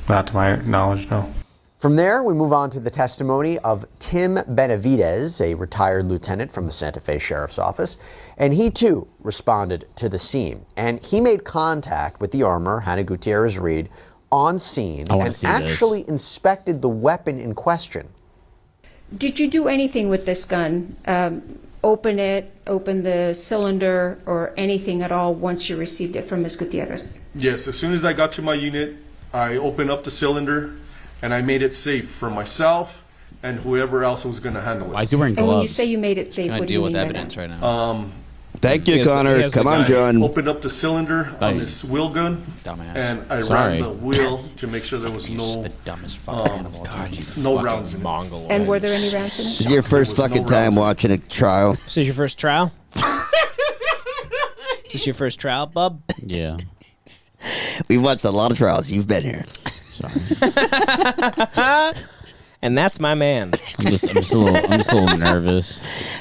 Not to my knowledge, no. From there, we move on to the testimony of Tim Benavidez, a retired lieutenant from the Santa Fe Sheriff's Office, and he too responded to the scene. And he made contact with the armorer, Hannah Gutierrez-Reed, on scene and actually inspected the weapon in question. Did you do anything with this gun? Open the cylinder, or anything at all once you received it from Ms. Gutierrez? Yes, as soon as I got to my unit, I opened up the cylinder and I made it safe for myself and whoever else was going to handle it. Why is he wearing And when you gloves? say you made it safe, what do you mean by that? right now. Thank you, Connor. Come on, John. Opened up the cylinder on this wheel gun, Dumbass. and I ran the wheel to make sure there was no the dumbest fucking animal. no rounds in it. Mongol. And were there any rounds in it? This is your first fucking time watching a trial. This is your first trial? Is this your first trial, bub? Yeah. We've watched a lot of trials. You've been here. Sorry. And that's my man. I'm just a little nervous.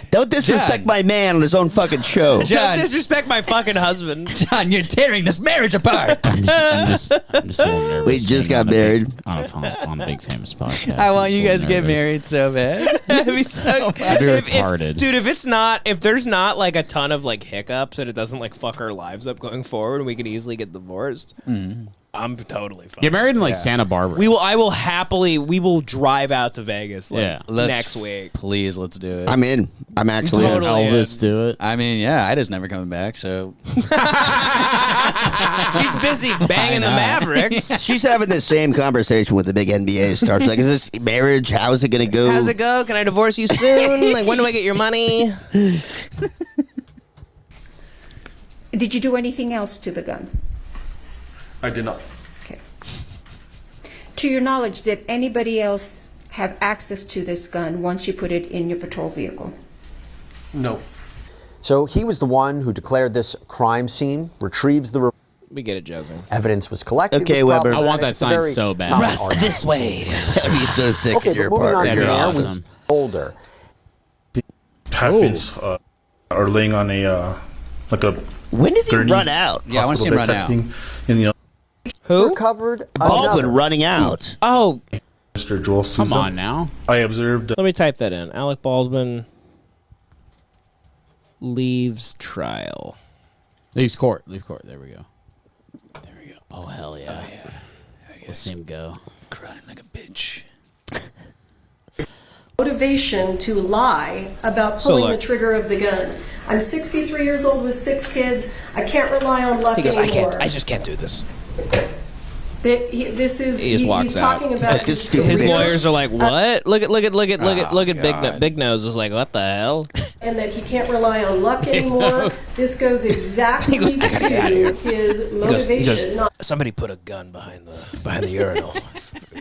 Don't disrespect my man on his own fucking show. Don't disrespect my fucking husband. John, you're tearing this marriage apart. I'm just a little nervous. We just got married. On a big famous podcast. I want you guys to get married so bad. That'd be so I'd be retarded. Dude, if there's not like a ton of like hiccups and it doesn't like fuck our lives up going forward and we can easily get divorced, I'm totally fine. Get married in like Santa Barbara. We will drive out to Vegas next week. Please, let's do it. I'm in. I'm actually Totally in. Elvis do it. I mean, yeah, Ida's never coming back, so. She's busy banging the Mavericks. She's having the same conversation with the big NBA stars. Like, is this marriage? How is it going to go? How's it go? Can I divorce you soon? Like, when do I get your money? Did you do anything else to the gun? I did not. Okay. To your knowledge, did anybody else have access to this gun once you put it in your patrol vehicle? No. So he was the one who declared this crime scene, retrieves the We get it, Jesse. evidence was collected. Okay, was Weber. I want that problematic. It's a sign very so bad. common Rust argument. this way. That'd be so sick Okay, in your but moving on apartment. from That'd be there, awesome. older. Package are laying on a like a. When does he gurney run out? Yeah, I want to see him run out. thing In the Who? Recovered Baldwin another. running out. Oh, Mr. Joel Souza. Come on now. I observed. let me type that in. Alec Baldwin leaves trial. Leave court. There we go. There we go. Oh hell yeah. Let's see him go. Crying like a bitch. Motivation to lie about pulling the look. trigger of the gun. I'm 63 years old with 6 kids. I can't rely on luck He goes, anymore. I just can't do this. This is He just walks he's out. talking about This stupid His bitch. lawyers are like, what? Look at God. Big Nose is like, what the hell? and that he can't rely on luck anymore. This goes exactly He goes, I gotta get out of here. to his He motivation. goes, not somebody put a gun behind the urinal.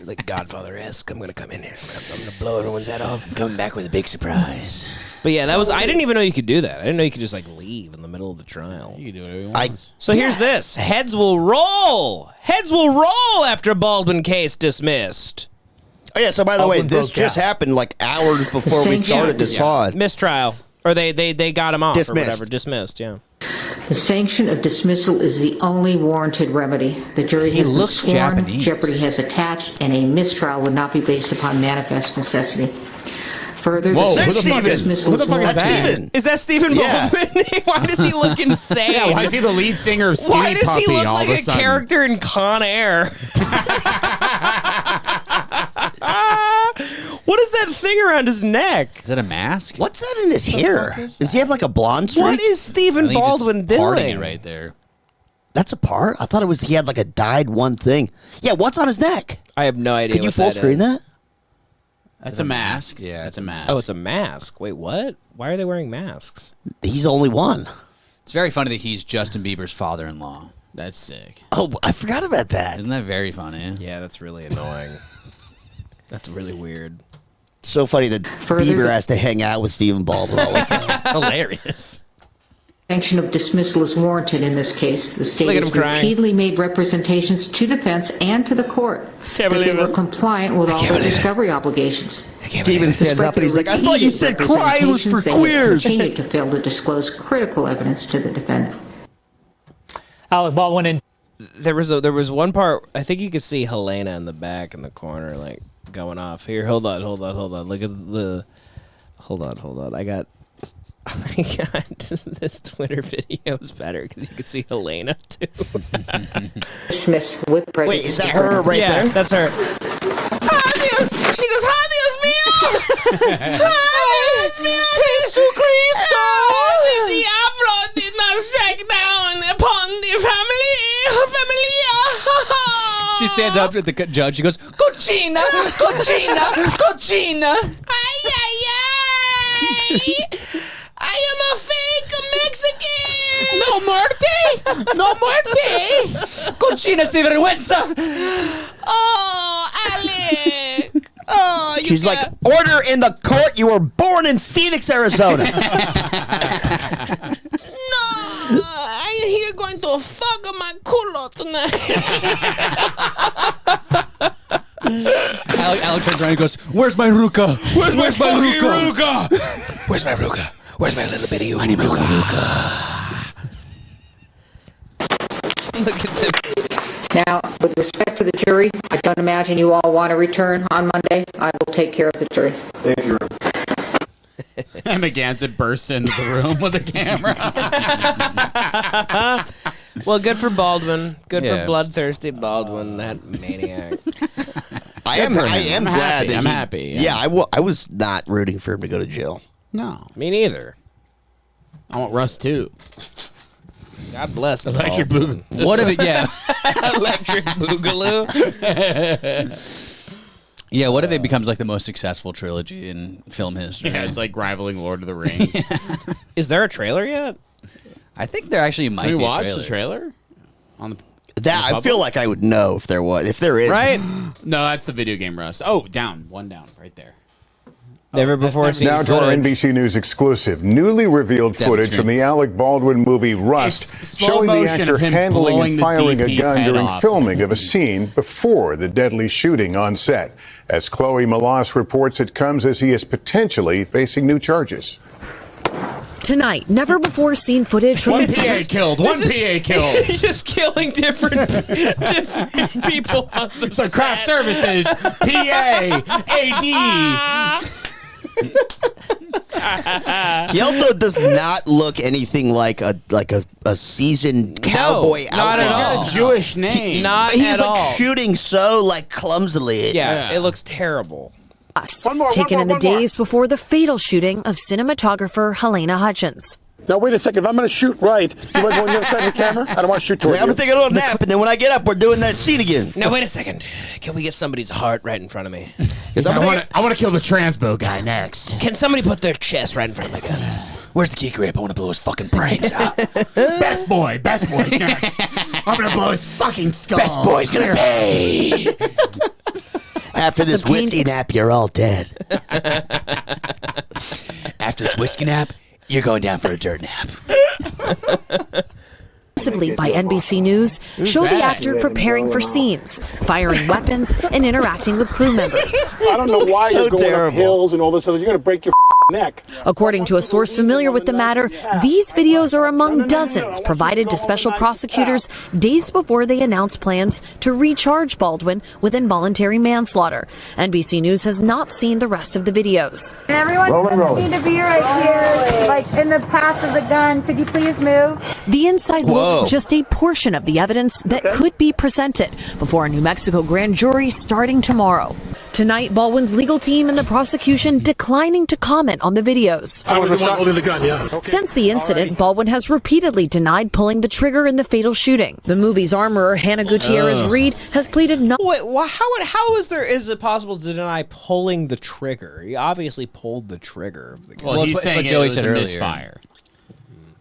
Like Godfather-esque. I'm gonna come in here. I'm gonna blow everyone's head off. Coming back with a big surprise. But yeah, I didn't even know you could do that. I didn't know you could just like leave in the middle of the trial. You can do whatever you want. So here's this. Heads will roll. Heads will roll after Baldwin case dismissed. Oh yeah. So by the way, Baldwin this broke just out. happened like hours before we started this pod. Mistrial. Or they got him off Dismissed. or whatever. Dismissed, yeah. The sanction of dismissal is the only warranted remedy. The jury has been looks sworn, Japanese. jeopardy has attached, and a mistrial would not be based upon manifest necessity. Further, Whoa, the who the sanction fuck of is- dismissal who the fuck is warranted. that? Steven. Is that Stephen Yeah. Baldwin? Why does he look insane? Yeah, why is he the lead singer of Skinny Why does Puppy he look all like of a a sudden? character in Con Air? What is that thing around his neck? Is that a mask? What's that in his hair? Does he have like a blonde streak? What is Stephen I think he's just Baldwin parting doing? it right there. That's a part? I thought it was he had like a dyed one thing. Yeah, what's on his neck? I have no idea. Could you what full that screen is. that? That's a mask. Yeah, That's a mask. Oh, it's a mask. Wait, what? Why are they wearing masks? He's the only one. It's very funny that he's Justin Bieber's father-in-law. That's sick. Oh, I forgot about that. Isn't that very funny? Yeah, that's really annoying. That's really weird. It's so funny that Further, Bieber the- has to hang out with Stephen Baldwin all the time. It's hilarious. Sanction of dismissal is warranted in this case. The state Look at has him crying. repeatedly made representations to defense and to the court Can't that they believe were it. compliant with all their discovery obligations. Steven stands up and he's like, I thought you said Despite crying was for representations, they queers. continued to fail to disclose critical evidence to the defendant. Alec Baldwin and There was one part. I think you could see Helena in the back in the corner, like going off. Here, hold on. Look at the. Hold on. I got this Twitter video is better because you can see Helena too. Dismissed with prejudice. Wait, is that her right yeah, there? that's her. Adios. She goes, adios mío. Adios mío. Jesucristo. The diablo did not strike down upon the familia. She stands up to the judge. She goes, "Cochina, cochina, cochina." Ay, ay, ay. I am a fake Mexican. No muerte. Cochina sin vergüenza. Oh, Alec. Oh, you She's like, order in the court. You were born in Phoenix, Arizona. no. I here going to fuck my culo tonight. Alec turns around and goes, "Where's my Ruka? Where's my Ruka? Where's my Ruka? Where's my little bitty Ruka? I need my Ruka. Look at them. Now, with respect to the jury, I don't imagine you all want to return on Monday. I will take care of the jury. Thank you. And McGanson bursts into the room with a camera. Well, good for Baldwin. Good Yeah. for bloodthirsty Baldwin, that maniac. I am glad happy. that I'm he- happy. Yeah, I was not rooting for him to go to jail. No. Me neither. I want Russ too. God bless Electric Baldwin. Boogaloo. What if it? Yeah, Electric Boogaloo. yeah. What if it becomes like the most successful trilogy in film history? Yeah, it's like rivaling Lord of the Rings. Is there a trailer yet? I think there actually might Can we be a watch trailer. the trailer? On the That I feel like I would know if there was. If there is, Right? No, that's the video game Russ. Oh, one down, right there. Never before seen Now to our footage. NBC News exclusive, newly revealed footage from the Alec Baldwin movie Rust, It's slow showing the motion actor of him handling blowing and the firing a DP's gun head during off. filming of a scene before the deadly shooting on set. As Chloe Malas reports, it comes as he is potentially facing new charges. Tonight, never before seen footage from One the PA killed. One PA killed. He's just killing different people on the So craft services, PA, AD. He also does not look anything like a seasoned cowboy not outlaw. at all. He's got a Jewish name. Not He's at like all. shooting so like clumsily. Yeah, it looks terrible. taken in the days before the fatal shooting of cinematographer Helena Hutchins. Now, wait a second. If I'm going to shoot right, you want to go on the other side of the camera? I don't want to shoot towards I'm you. gonna take a little nap, and then when I get up, we're doing that scene again. Now wait a second. Can we get somebody's heart right in front of me? I want to kill the transbo guy next. Can somebody put their chest right in front of my gun? Where's the key grip? I want to blow his fucking brains out. Best boy's next. I'm gonna blow his fucking skull. Best boy's gonna pay. After this whiskey nap, you're all dead. After this whiskey nap, you're going down for a dirt nap. Exclusively by NBC News, show the actor preparing for scenes, firing weapons, and interacting with crew members. I don't know why so you're going terrible. up hills and all this other. You're going to break your neck. According to a source familiar with the matter, these videos are among dozens provided to special prosecutors days before they announced plans to recharge Baldwin with involuntary manslaughter. NBC News has not seen the rest of the videos. Everyone Rolling. need to be right here, like in the path of the gun. Could you please move? The inside Whoa. look, just a portion of the evidence that could be presented before a New Mexico grand jury starting tomorrow. Tonight, Baldwin's legal team and the prosecution declining to comment on the videos. I was the one holding the gun, yeah. Since the incident, Baldwin has repeatedly denied pulling the trigger in the fatal shooting. The movie's armorer, Hannah Gutierrez-Reed, has pleaded not. Wait, how is it possible to deny pulling the trigger? He obviously pulled the trigger of the gun. Well, he's saying Joey it was said a earlier. misfire.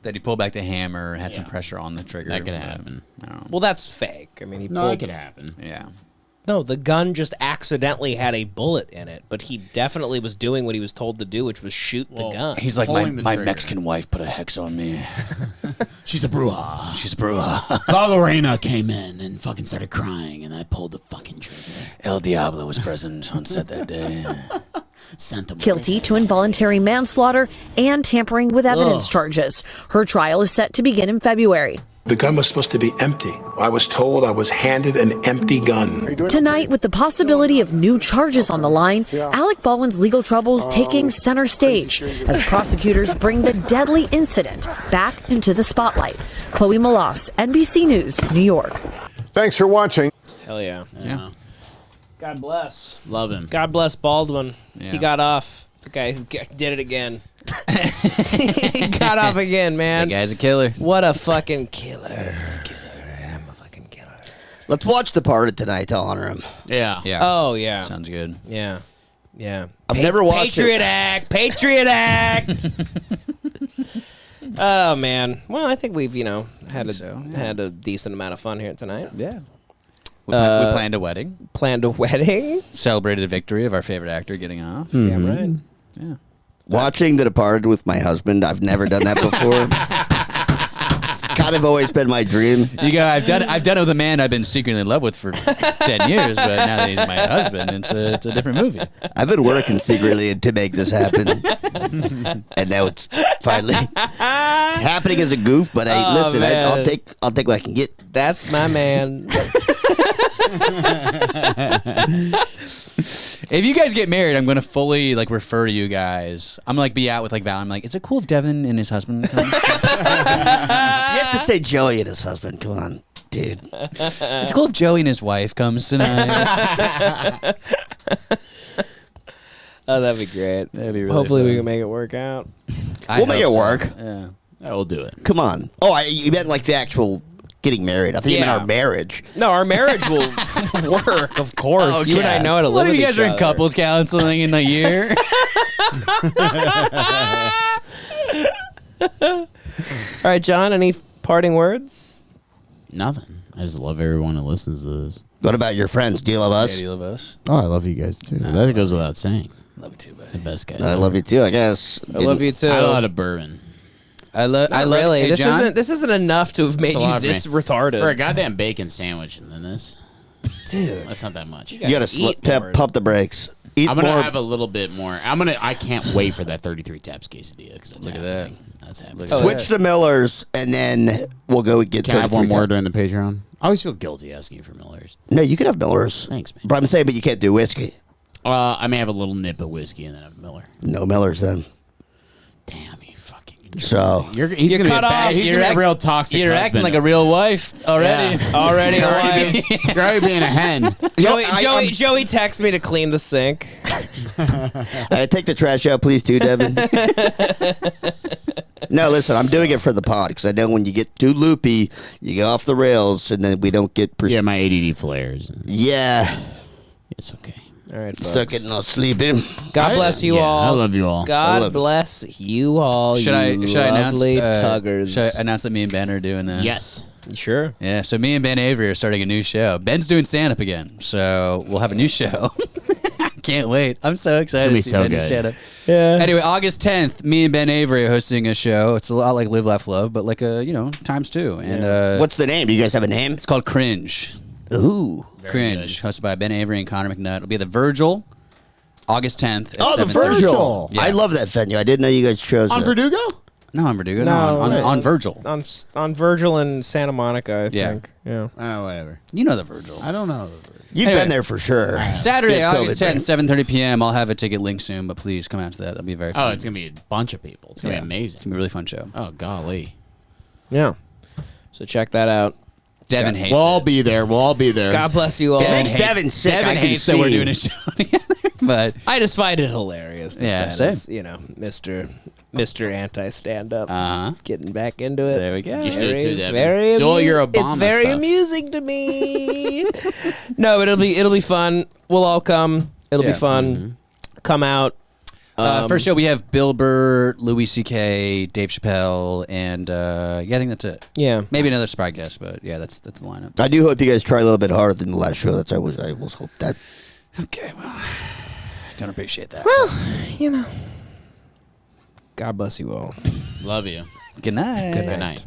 That he pulled back the hammer and had some pressure on the trigger. That could happen. Well, that's fake. I mean, he No, pulled. it could happen. Yeah. No, the gun just accidentally had a bullet in it, but he definitely was doing what he was told to do, which was shoot the gun. He's like, Pulling the my trigger. Mexican wife put a hex on me. She's a bruja. She's a bruja. La Lorena came in and fucking started crying, and I pulled the fucking trigger. El Diablo was present on set that day. Santa Maria. Guilty to involuntary manslaughter and tampering with evidence charges. Her trial is set to begin in February. The gun was supposed to be empty. I was told I was handed an empty gun. Tonight, with the possibility of new charges on the line, Alec Baldwin's legal troubles taking center stage as prosecutors bring the deadly incident back into the spotlight. Chloe Malas, NBC News, New York. Thanks for watching. Hell yeah. Yeah. God bless. Love him. God bless Baldwin. Yeah. He got off. The guy did it again. He got off again, man. That guy's a killer. What a fucking killer. I'm a fucking killer. Let's watch The Parted tonight to honor him. Yeah. Yeah. Oh, yeah. Sounds good. Yeah. Yeah. I've never watched Patriot it. Act. Patriot Act. Oh, man. Well, I think we've, had a decent amount of fun here tonight. Yeah. We planned a wedding. Planned a wedding. Celebrated a victory of our favorite actor getting off. Damn right. Yeah. Watching The Departed with my husband, I've never done that before. kind of always been my dream. You go. I've done it with a man I've been secretly in love with for 10 years, but now that he's my husband, it's a different movie. I've been working secretly to make this happen, and now it's finally happening as a goof. But listen, I'll take what I can get. That's my man. If you guys get married, I'm gonna fully refer to you guys. I'm gonna be out with Val. I'm like, is it cool if Devan and his husband come? You have to say Joey and his husband. Come on, dude. It's cool if Joey and his wife comes tonight. Oh, that'd be great. That'd be really Hopefully fun. we can make it work out. We'll make it work. Yeah, we'll do it. Come on. Oh, you meant the actual getting married. I think you meant our marriage. No, our marriage will work, of course. Oh, you and I know how to live What if with you guys each are in other. couples counseling in a year? All right, John, any parting words? Nothing. I just love everyone who listens to this. What about your friends? Do you love us? Yeah, do you love us? Oh, I love you guys too. That goes without saying. Love you too, buddy. The best guy. I love you too, I guess. I love you too. I had a lot of bourbon. I love. Really, Hey, this John? isn't enough to have made That's a you lot for this me. retarded. For a goddamn bacon sandwich and then this. Dude, that's not that much. You gotta pump the brakes. Eat I'm gonna more. have a little bit more. I can't wait for that 33 taps quesadilla because that's Look at that. That's happening. Switch to Miller's, and then we'll go get. Can I have one 33 more times. during the Patreon? I always feel guilty asking you for Miller's. No, you can have Miller's. Thanks, man. But I'm saying, but you can't do whiskey. I may have a little nip of whiskey and then have Miller. No Miller's then. Damn, you fucking. So He's You're gonna be a cut bad. off. He's You're gonna be a real toxic. You're acting like a real wife already. Yeah. already You're alive. already being a hen. Joey texts me to clean the sink. take the trash out, please, too, Devin. No, listen, I'm doing it for the pod because I know when you get too loopy, you go off the rails, and then we don't get. Yeah, my ADD flares. Yeah. It's okay. All right, folks. Suck it and I'll sleep in. God bless you all. I love you all. God bless you all. Should I announce? lovely tuggers? Should I announce that me and Ben are doing that? Yes. Sure. Yeah. So me and Ben Avery are starting a new show. Ben's doing stand up again, so we'll have a new show. Can't wait. I'm so excited gonna be to see so Ben do good. stand up. Yeah. Anyway, August 10th, me and Ben Avery are hosting a show. It's a lot like Live, Laugh, Love, but like times two. And What's the name? Do you guys have a name? it's called Cringe. Ooh. Cringe, hosted by Ben Avery and Connor McNutt. It'll be at the Virgil, August 10th. At Oh, the 7:30. Virgil. Yeah. I love that venue. I didn't know you guys chose On that. Verdugo? No, on Verdugo. No, on Virgil. On Virgil and Santa Monica, I Yeah. think. Yeah. Oh, whatever. You know the Virgil. I don't know the Virgil. You've Anyway. been there for sure. Saturday, If COVID August 10th, brings. 7:30 p.m. I'll have a ticket link soon, but please come out to that. That'll be very fun. Oh, it's gonna be a bunch of people. It's gonna be amazing. It's gonna be a really fun show. Oh, golly. Yeah. So check that out. Devin hates We'll it. all be there. We'll all be there. God bless you all. It makes Devin sick. Devin I can hates see. that we're doing a show together, but I just find it hilarious. That Yeah, that same. is, Mr. Anti-stand-up. Uh-huh. Getting back into it. There we go. You should too, Devin. Very Do all your It's Obama very stuff. amusing to me. No, it'll be fun. We'll all come. It'll Yeah. be fun. Come out. First show we have Bill Burr, Louis C.K., Dave Chappelle, and I think that's it. Yeah. Maybe another surprise guest, but yeah, that's the lineup. I do hope you guys try a little bit harder than the last show. I will hope that. Okay, well, don't appreciate that. God bless you all. Love you. Good night. Good Good night.